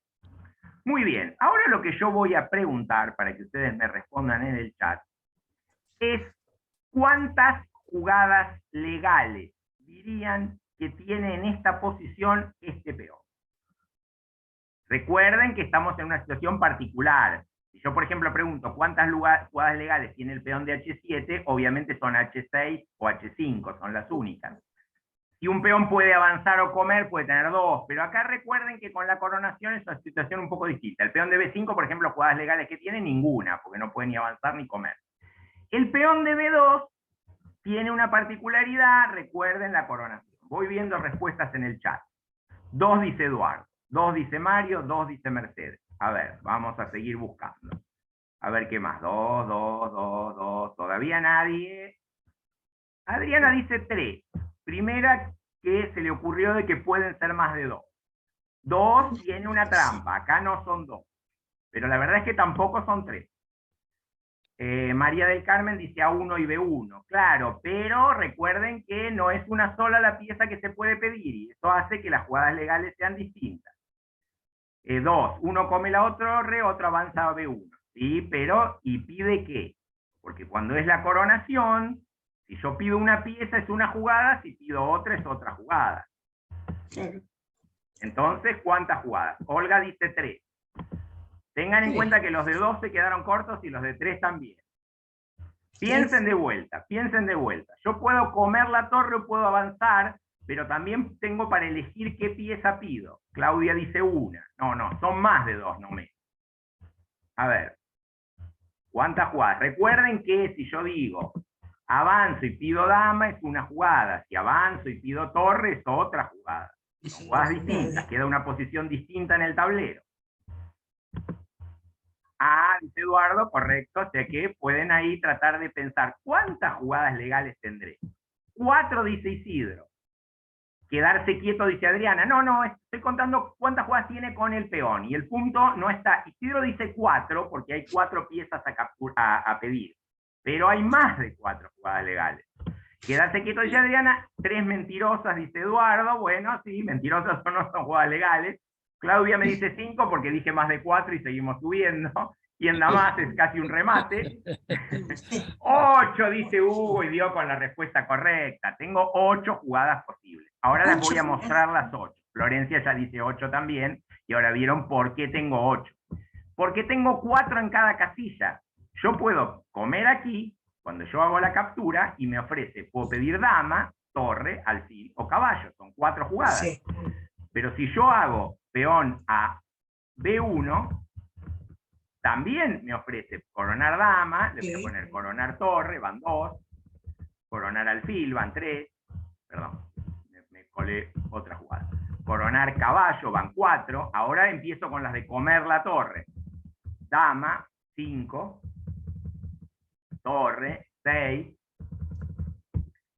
Muy bien, ahora lo que yo voy a preguntar, para que ustedes me respondan en el chat, es ¿cuántas jugadas legales dirían que tiene en esta posición este peón? Recuerden que estamos en una situación particular. Si yo, por ejemplo, pregunto cuántas jugadas legales tiene el peón de H7, obviamente son H6 o H5, son las únicas. Si un peón puede avanzar o comer, puede tener dos, pero acá recuerden que con la coronación es una situación un poco distinta. El peón de B5, por ejemplo, jugadas legales que tiene, ninguna, porque no puede ni avanzar ni comer. El peón de B2 tiene una particularidad, recuerden la coronación. Voy viendo respuestas en el chat. 2 dice Eduardo, 2 dice Mario, 2 dice Mercedes. A ver, vamos a seguir buscando. A ver qué más. 2, 2, 2, 2. Todavía nadie. Adriana dice 3. Primera que se le ocurrió de que pueden ser más de 2. 2 tiene una trampa. Acá no son 2. Pero la verdad es que tampoco son 3. María del Carmen dice A1 y B1. Claro, pero recuerden que no es una sola la pieza que se puede pedir. Y eso hace que las jugadas legales sean distintas. 2. Uno come la torre, otro avanza a B1. ¿Sí? Pero, ¿y pide qué? Porque cuando es la coronación, si yo pido una pieza es una jugada, si pido otra es otra jugada. Entonces, ¿cuántas jugadas? Olga dice 3. Tengan en cuenta que los de 2 se quedaron cortos y los de 3 también. Piensen de vuelta, piensen de vuelta. Yo puedo comer la torre o puedo avanzar, pero también tengo para elegir qué pieza pido. Claudia dice 1. No, son más de 2, no menos. A ver. ¿Cuántas jugadas? Recuerden que si yo digo avanzo y pido dama es una jugada. Si avanzo y pido torre es otra jugada. Son jugadas distintas. Queda una posición distinta en el tablero. Ah, dice Eduardo, correcto. O sea que pueden ahí tratar de pensar cuántas jugadas legales tendré. 4 dice Isidro. Quedarse quieto dice Adriana. No, estoy contando cuántas jugadas tiene con el peón. Y el punto no está. Isidro dice 4 porque hay 4 piezas a pedir. Pero hay más de 4 jugadas legales. Quedarse quieto dice Adriana. 3 mentirosas dice Eduardo. Bueno, sí, mentirosas o no son jugadas legales. Claudia me dice 5 porque dije más de 4 y seguimos subiendo. Y en damas es casi un remate. 8 dice Hugo y dio con la respuesta correcta. Tengo 8 jugadas posibles. Ahora les voy a mostrar las 8. Florencia ya dice 8 también. Y ahora vieron por qué tengo 8. Porque tengo 4 en cada casilla. Yo puedo comer aquí, cuando yo hago la captura, y me ofrece, puedo pedir dama, torre, alfil o caballo. Son 4 jugadas. Sí. Pero si yo hago peón a B1, también me ofrece coronar dama, le voy a poner coronar torre, van 2, coronar alfil, van 3, perdón, me colé otra jugada. Coronar caballo, van 4, ahora empiezo con las de comer la torre. Dama, 5, torre, 6,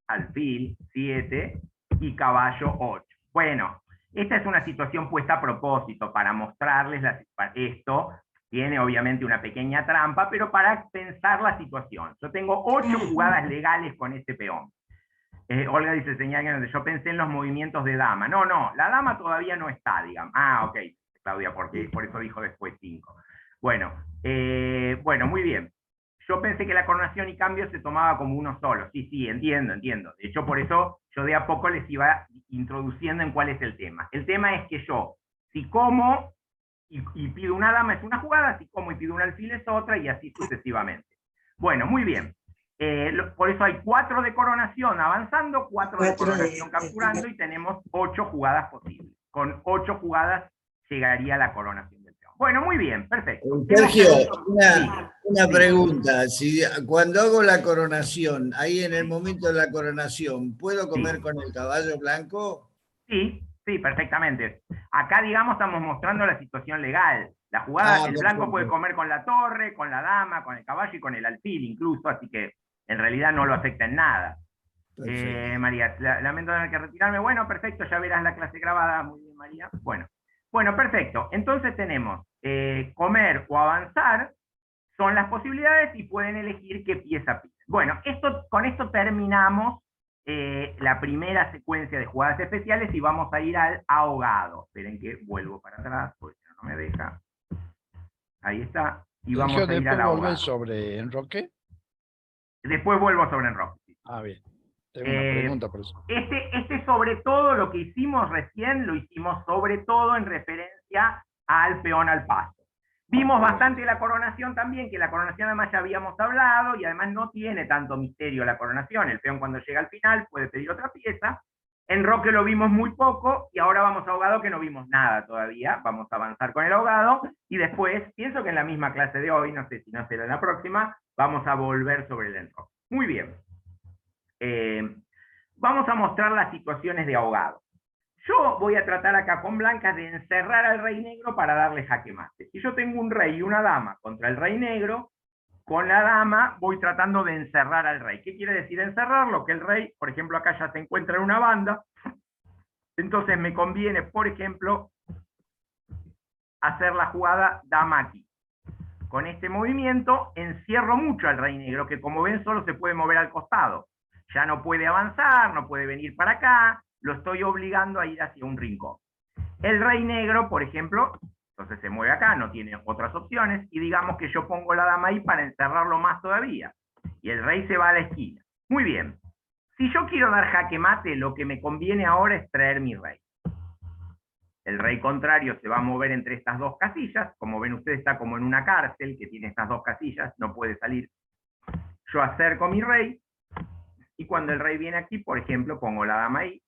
alfil, 7, y caballo, 8. Bueno, esta es una situación puesta a propósito, para mostrarles esto. Tiene obviamente una pequeña trampa, pero para pensar la situación. Yo tengo 8 jugadas legales con este peón. Olga dice, señala que yo pensé en los movimientos de dama. No, la dama todavía no está, digamos. Ah, ok, Claudia, porque por eso dijo después 5. Bueno, muy bien. Yo pensé que la coronación y cambio se tomaba como uno solo. Sí, entiendo. De hecho, por eso yo de a poco les iba introduciendo en cuál es el tema. El tema es que yo, si como y pido una dama es una jugada, si como y pido un alfil es otra, y así sucesivamente. Bueno, muy bien. Por eso hay 4 de coronación avanzando, 4 de coronación capturando, y tenemos 8 jugadas posibles. Con 8 jugadas llegaría la coronación del peón. Bueno, muy bien, perfecto. Sergio, una pregunta. Si cuando hago la coronación, ahí en el momento de la coronación, ¿puedo comer con el caballo blanco? Sí, perfectamente. Acá, digamos, estamos mostrando la situación legal. La jugada, el blanco puede comer con la torre, con la dama, con el caballo y con el alfil incluso, así que en realidad no lo afecta en nada. María, lamento tener que retirarme. Bueno, perfecto, ya verás la clase grabada. Muy bien, María. Bueno, perfecto. Entonces tenemos comer o avanzar, son las posibilidades y pueden elegir qué pieza piden. Bueno, con esto terminamos la primera secuencia de jugadas especiales y vamos a ir al ahogado. Esperen que vuelvo para atrás, porque no me deja. Ahí está. Y vamos a ir al ahogado. ¿Sobre enroque? Después vuelvo sobre enroque. Ah, bien. Tengo una pregunta por eso. Este sobre todo, lo que hicimos recién, lo hicimos sobre todo en referencia al peón al paso. Vimos bastante la coronación también, que la coronación además ya habíamos hablado, y además no tiene tanto misterio la coronación. El peón cuando llega al final puede pedir otra pieza. Enroque lo vimos muy poco, y ahora vamos a ahogado, que no vimos nada todavía. Vamos a avanzar con el ahogado, y después, pienso que en la misma clase de hoy, no sé si no será en la próxima, vamos a volver sobre el enroque. Muy bien. Vamos a mostrar las situaciones de ahogado. Yo voy a tratar acá con blancas de encerrar al rey negro para darle jaque mate. Si yo tengo un rey y una dama contra el rey negro, con la dama voy tratando de encerrar al rey. ¿Qué quiere decir encerrarlo? Que el rey, por ejemplo, acá ya se encuentra en una banda, entonces me conviene, por ejemplo, hacer la jugada dama aquí. Con este movimiento encierro mucho al rey negro, que como ven solo se puede mover al costado. Ya no puede avanzar, no puede venir para acá, lo estoy obligando a ir hacia un rincón. El rey negro, por ejemplo, entonces se mueve acá, no tiene otras opciones, y digamos que yo pongo la dama ahí para encerrarlo más todavía. Y el rey se va a la esquina. Muy bien. Si yo quiero dar jaque mate, lo que me conviene ahora es traer mi rey. El rey contrario se va a mover entre estas dos casillas. Como ven ustedes, está como en una cárcel que tiene estas dos casillas, no puede salir. Yo acerco mi rey, y cuando el rey viene aquí, por ejemplo, pongo la dama ahí,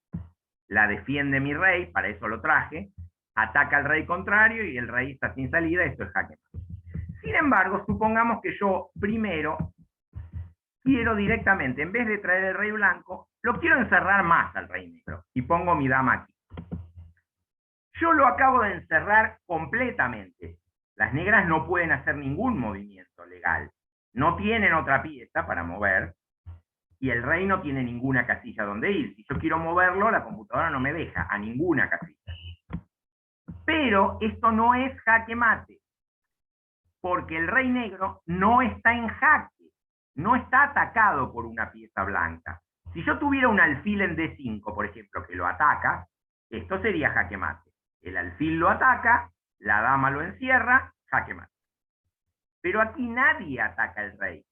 la defiende mi rey, para eso lo traje, ataca al rey contrario y el rey está sin salida, esto es jaque mate. Sin embargo, supongamos que yo primero quiero directamente, en vez de traer el rey blanco, lo quiero encerrar más al rey negro, y pongo mi dama aquí. Yo lo acabo de encerrar completamente. Las negras no pueden hacer ningún movimiento legal, no tienen otra pieza para mover, y el rey no tiene ninguna casilla donde ir. Si yo quiero moverlo, la computadora no me deja a ninguna casilla. Pero esto no es jaque mate, porque el rey negro no está en jaque, no está atacado por una pieza blanca. Si yo tuviera un alfil en D5, por ejemplo, que lo ataca, esto sería jaque mate. El alfil lo ataca, la dama lo encierra, jaque mate. Pero aquí nadie ataca al rey.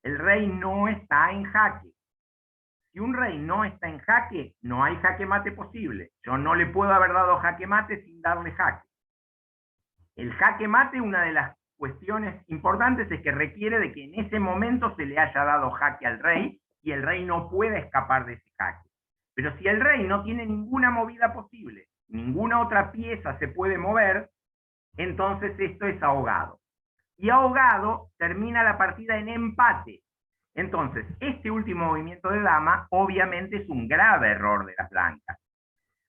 El rey no está en jaque. Si un rey no está en jaque, no hay jaque mate posible. Yo no le puedo haber dado jaque mate sin darle jaque. El jaque mate, una de las cuestiones importantes es que requiere de que en ese momento se le haya dado jaque al rey y el rey no puede escapar de ese jaque. Pero si el rey no tiene ninguna movida posible, ninguna otra pieza se puede mover, entonces esto es ahogado. Y ahogado termina la partida en empate. Entonces, este último movimiento de dama obviamente es un grave error de las blancas.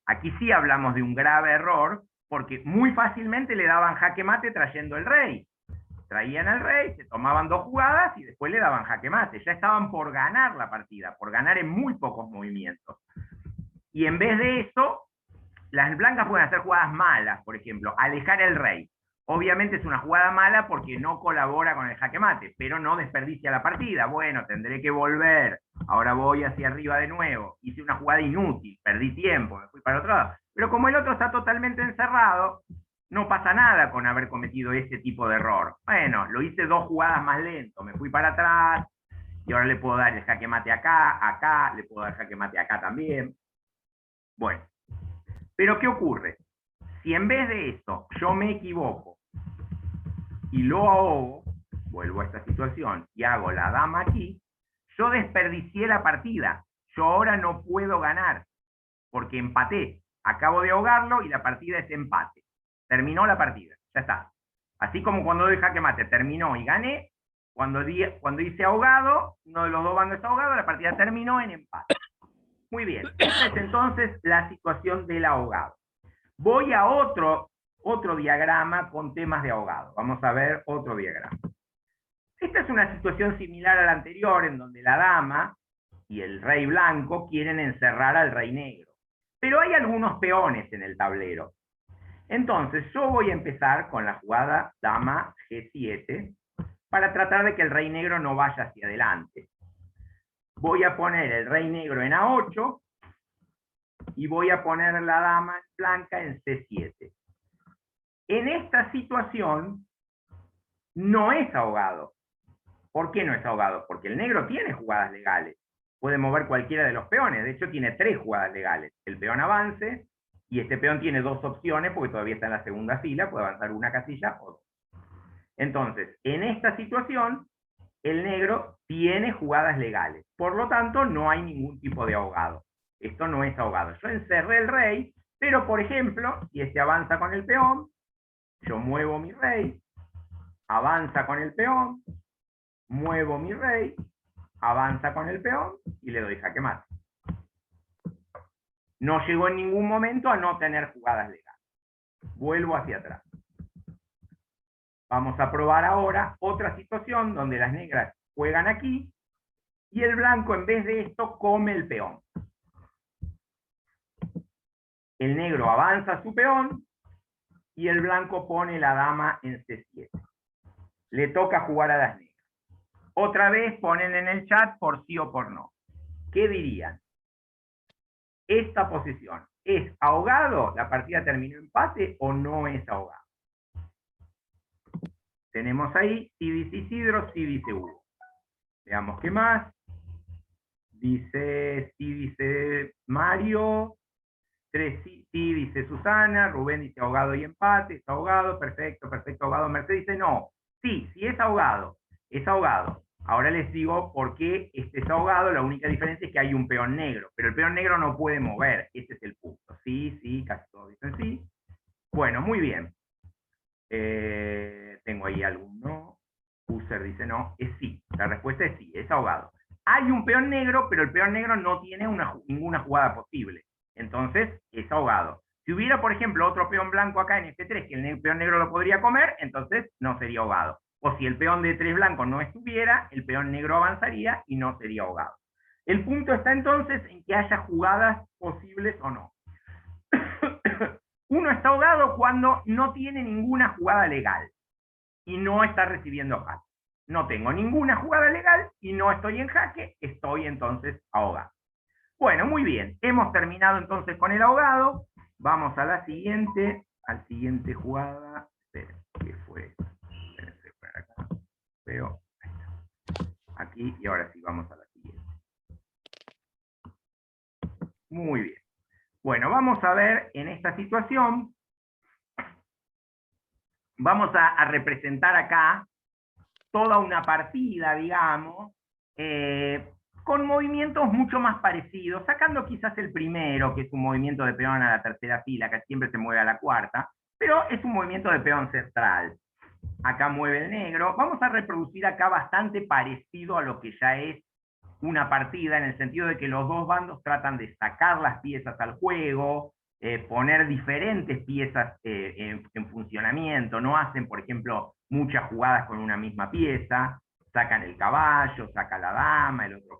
Aquí sí hablamos de un grave error, porque muy fácilmente le daban jaque mate trayendo el rey. Traían al rey, se tomaban dos jugadas y después le daban jaque mate. Ya estaban por ganar la partida, por ganar en muy pocos movimientos. Y en vez de eso, las blancas pueden hacer jugadas malas, por ejemplo, alejar el rey. Obviamente es una jugada mala porque no colabora con el jaque mate, pero no desperdicia la partida. Bueno, tendré que volver, ahora voy hacia arriba de nuevo. Hice una jugada inútil, perdí tiempo, me fui para el otro lado. Pero como el otro está totalmente encerrado, no pasa nada con haber cometido ese tipo de error. Bueno, lo hice dos jugadas más lento, me fui para atrás, y ahora le puedo dar el jaque mate acá, le puedo dar jaque mate acá también. Bueno, pero ¿qué ocurre? Si en vez de esto yo me equivoco y lo ahogo, vuelvo a esta situación y hago la dama aquí, yo desperdicié la partida. Yo ahora no puedo ganar, porque empaté. Acabo de ahogarlo y la partida es empate. Terminó la partida, ya está. Así como cuando doy jaque mate, terminó y gané. Cuando hice ahogado, uno de los dos bandos es ahogado, la partida terminó en empate. Muy bien, esta es entonces la situación del ahogado. Voy a otro diagrama con temas de ahogado. Vamos a ver otro diagrama. Esta es una situación similar a la anterior, en donde la dama y el rey blanco quieren encerrar al rey negro. Pero hay algunos peones en el tablero. Entonces yo voy a empezar con la jugada dama G7 para tratar de que el rey negro no vaya hacia adelante. Voy a poner el rey negro en A8 y voy a poner la dama blanca en C7. En esta situación no es ahogado. ¿Por qué no es ahogado? Porque el negro tiene jugadas legales. Puede mover cualquiera de los peones. De hecho, tiene 3 jugadas legales. El peón avance, y este peón tiene 2 opciones, porque todavía está en la segunda fila, puede avanzar una casilla o 2. Entonces, en esta situación, el negro tiene jugadas legales. Por lo tanto, no hay ningún tipo de ahogado. Esto no es ahogado. Yo encerré el rey, pero por ejemplo, si este avanza con el peón, yo muevo mi rey, avanza con el peón, muevo mi rey, avanza con el peón y le doy jaque mate. No llegó en ningún momento a no tener jugadas legales. Vuelvo hacia atrás. Vamos a probar ahora otra situación donde las negras juegan aquí y el blanco en vez de esto come el peón. El negro avanza su peón y el blanco pone la dama en C7. Le toca jugar a las negras. Otra vez ponen en el chat por sí o por no. ¿Qué dirían? ¿Esta posición es ahogado? ¿La partida terminó empate o no es ahogado? Tenemos ahí, sí dice Isidro, sí dice Hugo. Veamos qué más. Dice, sí dice Mario. 3 sí, sí dice Susana. Rubén dice ahogado y empate. Es ahogado, perfecto, perfecto, ahogado. Mercedes dice no. Sí, sí es ahogado. Es ahogado. Ahora les digo por qué este es ahogado. La única diferencia es que hay un peón negro. Pero el peón negro no puede mover. Ese es el punto. Sí, sí, casi todos dicen sí. Bueno, muy bien. Tengo ahí algún no. User dice no. Es sí. La respuesta es sí. Es ahogado. Hay un peón negro, pero el peón negro no tiene ninguna jugada posible. Entonces, es ahogado. Si hubiera, por ejemplo, otro peón blanco acá en F3, que el peón negro lo podría comer, entonces no sería ahogado. O si el peón de 3 blanco no estuviera, el peón negro avanzaría y no sería ahogado. El punto está entonces en que haya jugadas posibles o no. Uno está ahogado cuando no tiene ninguna jugada legal y no está recibiendo jaque. No tengo ninguna jugada legal y no estoy en jaque, estoy entonces ahogado. Bueno, muy bien. Hemos terminado entonces con el ahogado. Vamos a la siguiente jugada. Esperen, ¿qué fue esto? Espérense por acá. Veo. Ahí está. Aquí, y ahora sí, vamos a la siguiente. Muy bien. Bueno, vamos a ver en esta situación. Vamos a representar acá toda una partida, digamos, con movimientos mucho más parecidos, sacando quizás el primero, que es un movimiento de peón a la tercera fila, que siempre se mueve a la cuarta, pero es un movimiento de peón central. Acá mueve el negro. Vamos a reproducir acá bastante parecido a lo que ya es una partida, en el sentido de que los dos bandos tratan de sacar las piezas al juego, poner diferentes piezas en funcionamiento, no hacen, por ejemplo, muchas jugadas con una misma pieza, sacan el caballo, saca la dama, el otro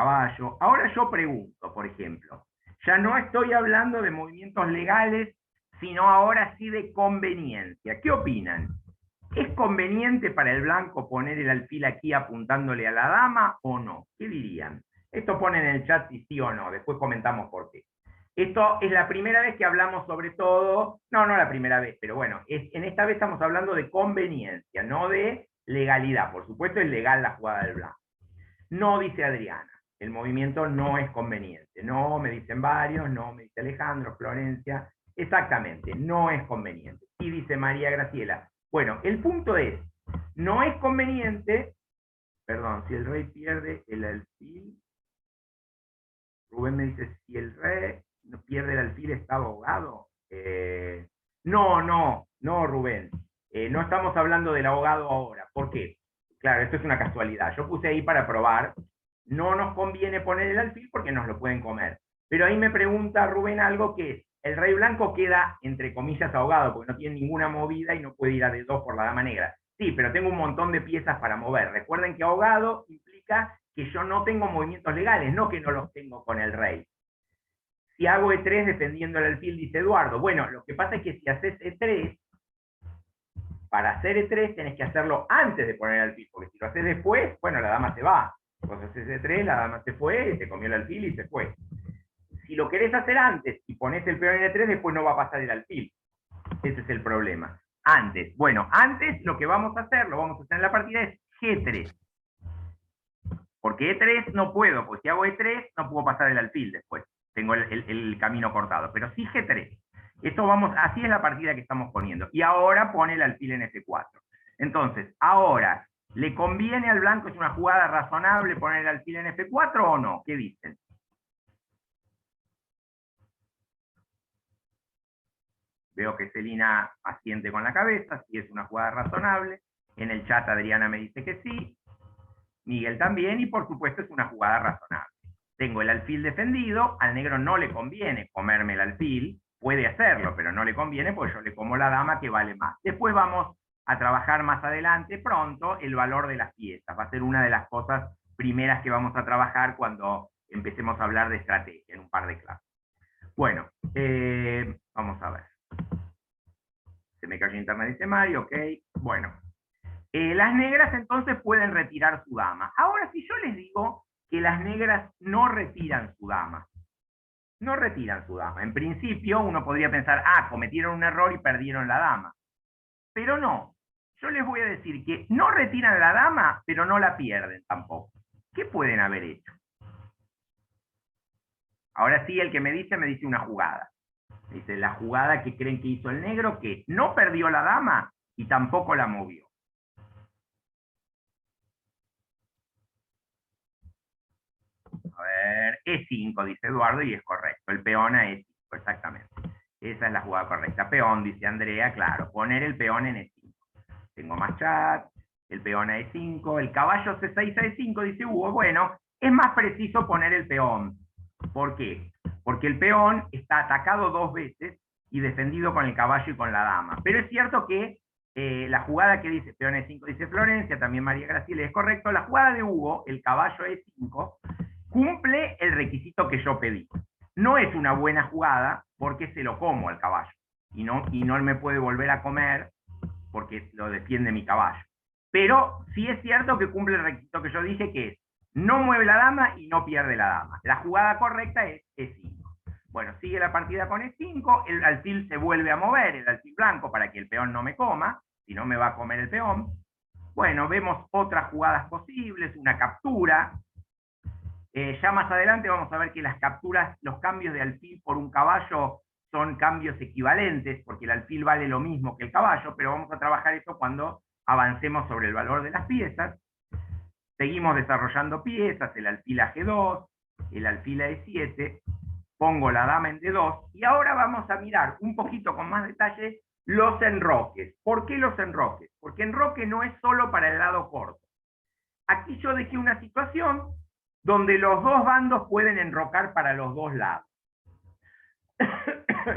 caballo. Ahora yo pregunto, por ejemplo, ya no estoy hablando de movimientos legales, sino ahora sí de conveniencia. ¿Qué opinan? ¿Es conveniente para el blanco poner el alfil aquí apuntándole a la dama o no? ¿Qué dirían? Esto ponen en el chat si sí o no, después comentamos por qué. Esto es la primera vez que hablamos sobre todo, no la primera vez, pero bueno, en esta vez estamos hablando de conveniencia, no de legalidad. Por supuesto es legal la jugada del blanco. No, dice Adriana, el movimiento no es conveniente. No, me dicen varios, no, me dice Alejandro, Florencia, exactamente, no es conveniente. Y dice María Graciela, bueno, el punto es, no es conveniente, perdón, si el rey pierde el alfil, Rubén me dice, si el rey no pierde el alfil, ¿está ahogado? No, Rubén, no estamos hablando del ahogado ahora. ¿Por qué? Claro, esto es una casualidad. Yo puse ahí para probar, no nos conviene poner el alfil porque nos lo pueden comer. Pero ahí me pregunta Rubén algo que es, el rey blanco queda, entre comillas, ahogado, porque no tiene ninguna movida y no puede ir a D2 por la dama negra. Sí, pero tengo un montón de piezas para mover. Recuerden que ahogado implica que yo no tengo movimientos legales, no que no los tengo con el rey. Si hago E3 defendiendo el alfil, dice Eduardo. Bueno, lo que pasa es que si haces E3, para hacer E3 tenés que hacerlo antes de poner el alfil, porque si lo haces después, bueno, la dama se va. Vos haces E3, la dama se fue, te comió el alfil y se fue. Si lo querés hacer antes y pones el peón en E3, después no va a pasar el alfil. Ese es el problema. Antes, bueno, antes lo que vamos a hacer, lo vamos a hacer en la partida, es G3. Porque E3 no puedo, porque si hago E3 no puedo pasar el alfil después. Tengo el camino cortado, pero sí G3. Así es la partida que estamos poniendo. Y ahora pone el alfil en F4. Entonces, ahora, ¿le conviene al blanco, es una jugada razonable poner el alfil en F4 o no? ¿Qué dicen? Veo que Celina asiente con la cabeza, si es una jugada razonable. En el chat Adriana me dice que sí. Miguel también, y por supuesto es una jugada razonable. Tengo el alfil defendido, al negro no le conviene comerme el alfil, puede hacerlo, pero no le conviene porque yo le como la dama que vale más. Después vamos a trabajar más adelante, pronto, el valor de las piezas. Va a ser una de las cosas primeras que vamos a trabajar cuando empecemos a hablar de estrategia en un par de clases. Bueno, vamos a ver. Se me cayó internet, dice Mario, ok. Bueno, las negras entonces pueden retirar su dama. Ahora, si yo les digo que las negras no retiran su dama, no retiran su dama. En principio uno podría pensar, cometieron un error y perdieron la dama. Pero no, yo les voy a decir que no retiran la dama, pero no la pierden tampoco. ¿Qué pueden haber hecho? Ahora sí, el que me dice una jugada. Dice, la jugada que creen que hizo el negro, que no perdió la dama y tampoco la movió. A ver, E5, dice Eduardo, y es correcto. El peón a E5, exactamente. Esa es la jugada correcta. Peón, dice Andrea, claro, poner el peón en E5. Tengo más chat, el peón a E5, el caballo C6 a E5, dice Hugo. Bueno, es más preciso poner el peón. ¿Por qué? Porque el peón está atacado 2 veces y defendido con el caballo y con la dama. Pero es cierto que la jugada que dice peón E5, dice Florencia, también María Graciela, es correcto. La jugada de Hugo, el caballo E5, cumple el requisito que yo pedí. No es una buena jugada porque se lo como al caballo. Y no me puede volver a comer porque lo defiende mi caballo. Pero sí es cierto que cumple el requisito que yo dije, que es no mueve la dama y no pierde la dama. La jugada correcta es E5. Bueno, sigue la partida con E5, el alfil se vuelve a mover, el alfil blanco, para que el peón no me coma, si no me va a comer el peón. Bueno, vemos otras jugadas posibles, una captura. Ya más adelante vamos a ver que las capturas, los cambios de alfil por un caballo son cambios equivalentes, porque el alfil vale lo mismo que el caballo, pero vamos a trabajar eso cuando avancemos sobre el valor de las piezas. Seguimos desarrollando piezas, el alfil a G2, el alfil a E7, pongo la dama en D2, y ahora vamos a mirar un poquito con más detalle los enroques. ¿Por qué los enroques? Porque enroque no es solo para el lado corto. Aquí yo dejé una situación donde los dos bandos pueden enrocar para los dos lados.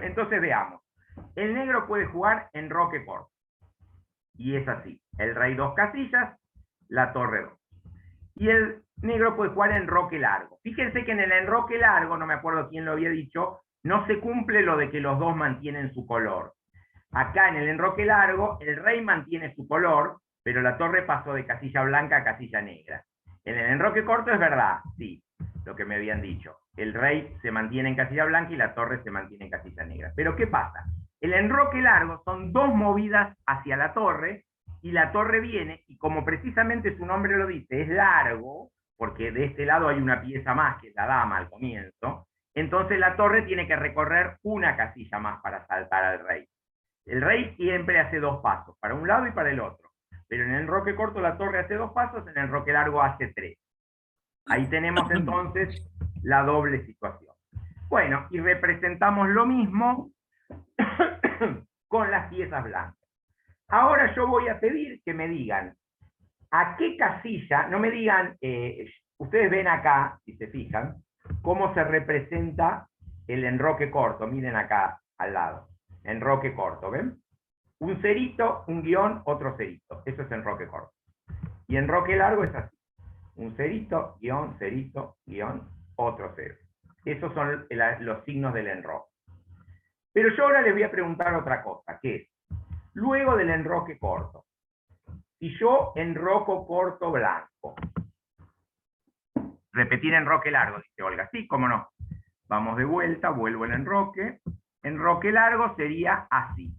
Entonces veamos. El negro puede jugar enroque corto. Y es así. El rey 2 casillas, la torre 2. Y el negro puede jugar enroque largo. Fíjense que en el enroque largo, no me acuerdo quién lo había dicho, no se cumple lo de que los dos mantienen su color. Acá en el enroque largo, el rey mantiene su color, pero la torre pasó de casilla blanca a casilla negra. En el enroque corto es verdad, sí, lo que me habían dicho. El rey se mantiene en casilla blanca y la torre se mantiene en casilla negra. Pero ¿qué pasa? El enroque largo son 2 movidas hacia la torre, y la torre viene, y como precisamente su nombre lo dice, es largo, porque de este lado hay una pieza más, que es la dama al comienzo, entonces la torre tiene que recorrer una casilla más para saltar al rey. El rey siempre hace 2 pasos, para un lado y para el otro. Pero en el enroque corto la torre hace 2 pasos, en el enroque largo hace 3. Ahí tenemos entonces la doble situación. Bueno, y representamos lo mismo con las piezas blancas. Ahora yo voy a pedir que me digan a qué casilla, no me digan, ustedes ven acá, si se fijan, cómo se representa el enroque corto. Miren acá al lado, enroque corto, ¿ven? Un cerito, un guión, otro cerito. Eso es enroque corto. Y enroque largo es así. Un cerito, guión, otro cero. Esos son los signos del enroque. Pero yo ahora les voy a preguntar otra cosa, que es, luego del enroque corto, si yo enroco corto blanco, repetir enroque largo, dice Olga. Sí, cómo no. Vamos de vuelta, vuelvo el enroque. Enroque largo sería así.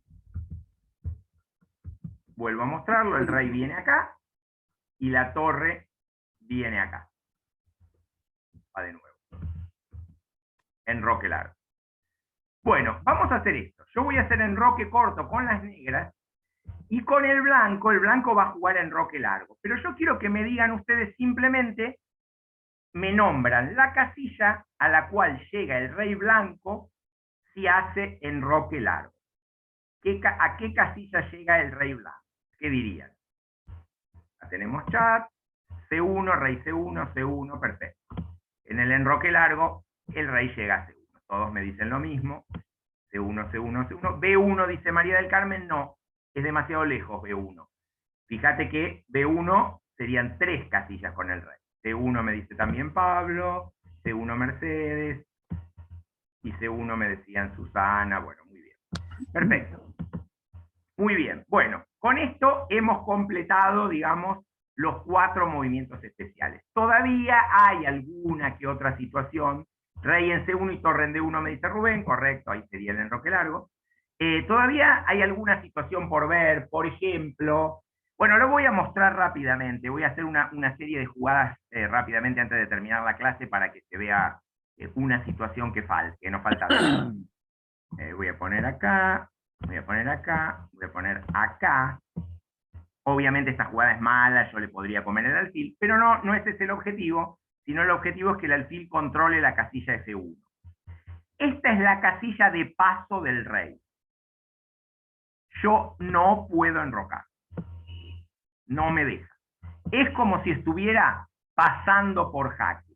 Vuelvo a mostrarlo, el rey viene acá y la torre viene acá. Va de nuevo. Enroque largo. Bueno, vamos a hacer esto. Yo voy a hacer enroque corto con las negras, y con el blanco va a jugar enroque largo. Pero yo quiero que me digan ustedes simplemente, me nombran la casilla a la cual llega el rey blanco si hace enroque largo. ¿A qué casilla llega el rey blanco? ¿Qué dirían? Ya tenemos chat, C1, rey C1, C1, perfecto. En el enroque largo, el rey llega a C1. Todos me dicen lo mismo. C1, C1, C1. B1, dice María del Carmen, no. Es demasiado lejos B1. Fíjate que B1 serían 3 casillas con el rey. C1 me dice también Pablo, C1 Mercedes, y C1 me decían Susana. Bueno, muy bien. Perfecto. Muy bien. Bueno, con esto hemos completado, digamos, los 4 movimientos especiales. Todavía hay alguna que otra situación. Rey en C1 y torre en D1 me dice Rubén, correcto, ahí sería el enroque largo. Todavía hay alguna situación por ver, por ejemplo, bueno, lo voy a mostrar rápidamente, voy a hacer una serie de jugadas rápidamente antes de terminar la clase para que se vea una situación que nos falta ver. Voy a poner acá, voy a poner acá, voy a poner acá. Obviamente esta jugada es mala, yo le podría comer el alfil, pero no ese es el objetivo, sino el objetivo es que el alfil controle la casilla F1. Esta es la casilla de paso del rey. Yo no puedo enrocar. No me deja. Es como si estuviera pasando por jaque.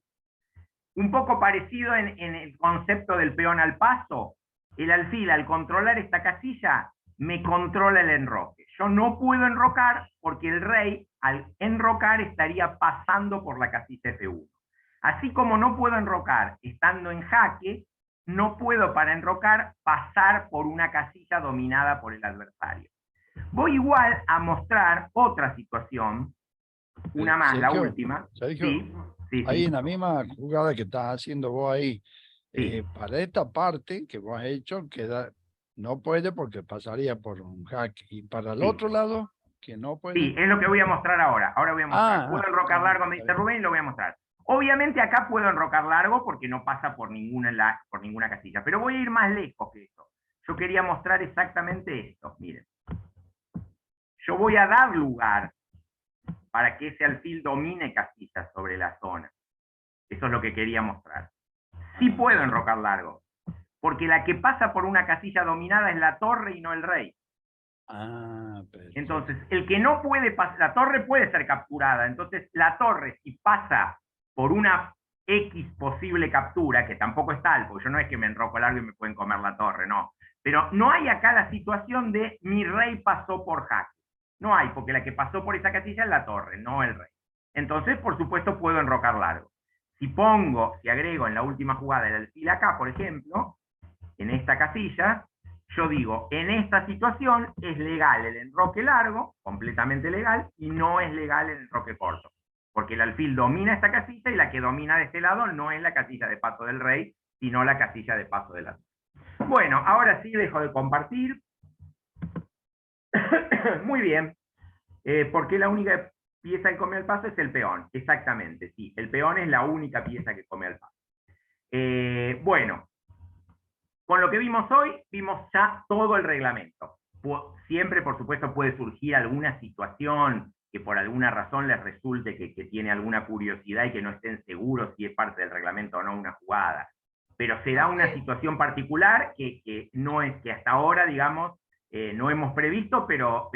Un poco parecido en el concepto del peón al paso. El alfil, al controlar esta casilla, me controla el enroque. Yo no puedo enrocar porque el rey, al enrocar, estaría pasando por la casilla F1. Así como no puedo enrocar estando en jaque, no puedo para enrocar pasar por una casilla dominada por el adversario. Voy igual a mostrar otra situación, una más, Sergio, la última. Sergio, Sí, ahí en la misma jugada que estás haciendo vos ahí, para esta parte que vos has hecho, no puede porque pasaría por un jaque. Y para el otro lado, que no puede. Sí, es lo que voy a mostrar ahora. Ahora voy a mostrar. Puedo enrocar largo, me dice Rubén, y lo voy a mostrar. Obviamente acá puedo enrocar largo porque no pasa por ninguna casilla, pero voy a ir más lejos que eso. Yo quería mostrar exactamente esto, miren. Yo voy a dar lugar para que ese alfil domine casillas sobre la zona. Eso es lo que quería mostrar. Sí puedo enrocar largo, porque la que pasa por una casilla dominada es la torre y no el rey. Entonces, el que no puede pasar, la torre puede ser capturada, entonces la torre, si pasa por una X posible captura, que tampoco es tal, porque yo no es que me enroco largo y me pueden comer la torre, no. Pero no hay acá la situación de mi rey pasó por jaque. No hay, porque la que pasó por esa casilla es la torre, no el rey. Entonces, por supuesto, puedo enrocar largo. Si agrego en la última jugada el alfil acá, por ejemplo, en esta casilla, yo digo, en esta situación es legal el enroque largo, completamente legal, y no es legal el enroque corto. Porque el alfil domina esta casilla y la que domina de este lado no es la casilla de paso del rey, sino la casilla de paso del alfil. Bueno, ahora sí dejo de compartir. Muy bien. Porque la única pieza que come al paso es el peón. Exactamente, sí. El peón es la única pieza que come al paso. Bueno. Con lo que vimos hoy, vimos ya todo el reglamento. Siempre, por supuesto, puede surgir alguna situación que por alguna razón les resulte que tiene alguna curiosidad y que no estén seguros si es parte del reglamento o no una jugada. Pero se da una situación particular que no es que hasta ahora, digamos, no hemos previsto, pero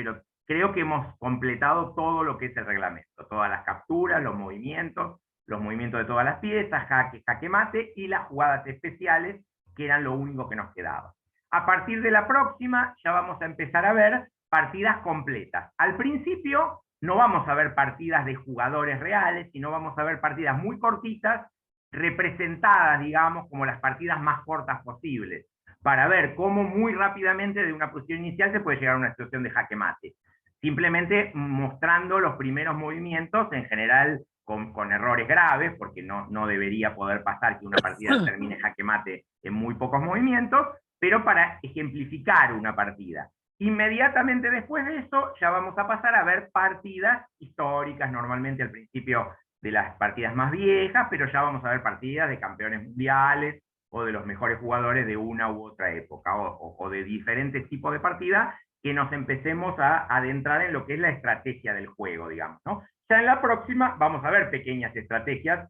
creo que hemos completado todo lo que es el reglamento. Todas las capturas, los movimientos de todas las piezas, jaque mate y las jugadas especiales, que eran lo único que nos quedaba. A partir de la próxima ya vamos a empezar a ver partidas completas. Al principio no vamos a ver partidas de jugadores reales, sino vamos a ver partidas muy cortitas, representadas, digamos, como las partidas más cortas posibles, para ver cómo muy rápidamente de una posición inicial se puede llegar a una situación de jaque mate. Simplemente mostrando los primeros movimientos, en general con errores graves, porque no debería poder pasar que una partida termine jaque mate en muy pocos movimientos, pero para ejemplificar una partida. Inmediatamente después de eso, ya vamos a pasar a ver partidas históricas, normalmente al principio de las partidas más viejas, pero ya vamos a ver partidas de campeones mundiales, o de los mejores jugadores de una u otra época, o de diferentes tipos de partidas, que nos empecemos a adentrar en lo que es la estrategia del juego, digamos, ¿no? Ya en la próxima vamos a ver pequeñas estrategias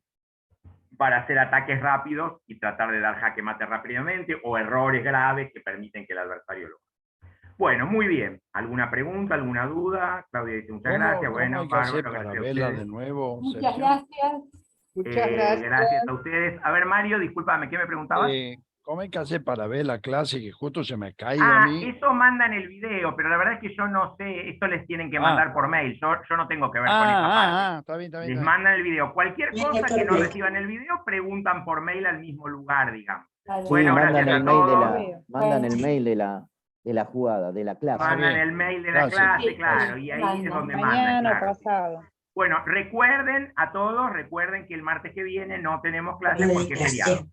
para hacer ataques rápidos y tratar de dar jaque mate rápidamente, o errores graves que permiten que el adversario lo haga. Bueno, muy bien. ¿Alguna pregunta, alguna duda? Claudia dice muchas gracias. Bueno, hay que hacer bárbaro, para gracias a verla ustedes. de nuevo? Muchas Sergio? gracias. Muchas gracias. Gracias a ustedes. A ver, Mario, discúlpame, ¿qué me preguntabas? ¿Cómo hay que hacer para ver la clase que justo se me caiga a mí? Eso mandan el video, pero la verdad es que yo no sé, esto les tienen que mandar por mail, yo no tengo que ver con esa parte. Está bien, está bien. Les está bien. mandan el video. Cualquier Bien, cosa que no perfecto. reciban el video, preguntan por mail al mismo lugar, digamos. Vale. Sí, Bueno, mandan gracias a el mail de todos. mandan el mail de la jugada, de la clase. Mandan bien. el mail de la Gracias. clase, Sí, claro, sí, y ahí mandan. es donde mandan. Mañana o Claro. pasado. Bueno, recuerden a todos, recuerden que el martes que viene no tenemos clase porque es feriado.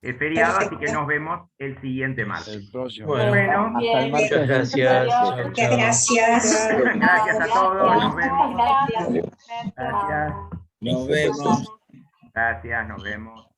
Es feriado, así que Perfecto. nos vemos el siguiente martes. El próximo. Bueno, Hasta el martes. Muchas gracias. Chao, Muchas chao. gracias. gracias a todos, nos vemos. Gracias. Gracias, Nos vemos. gracias, nos vemos.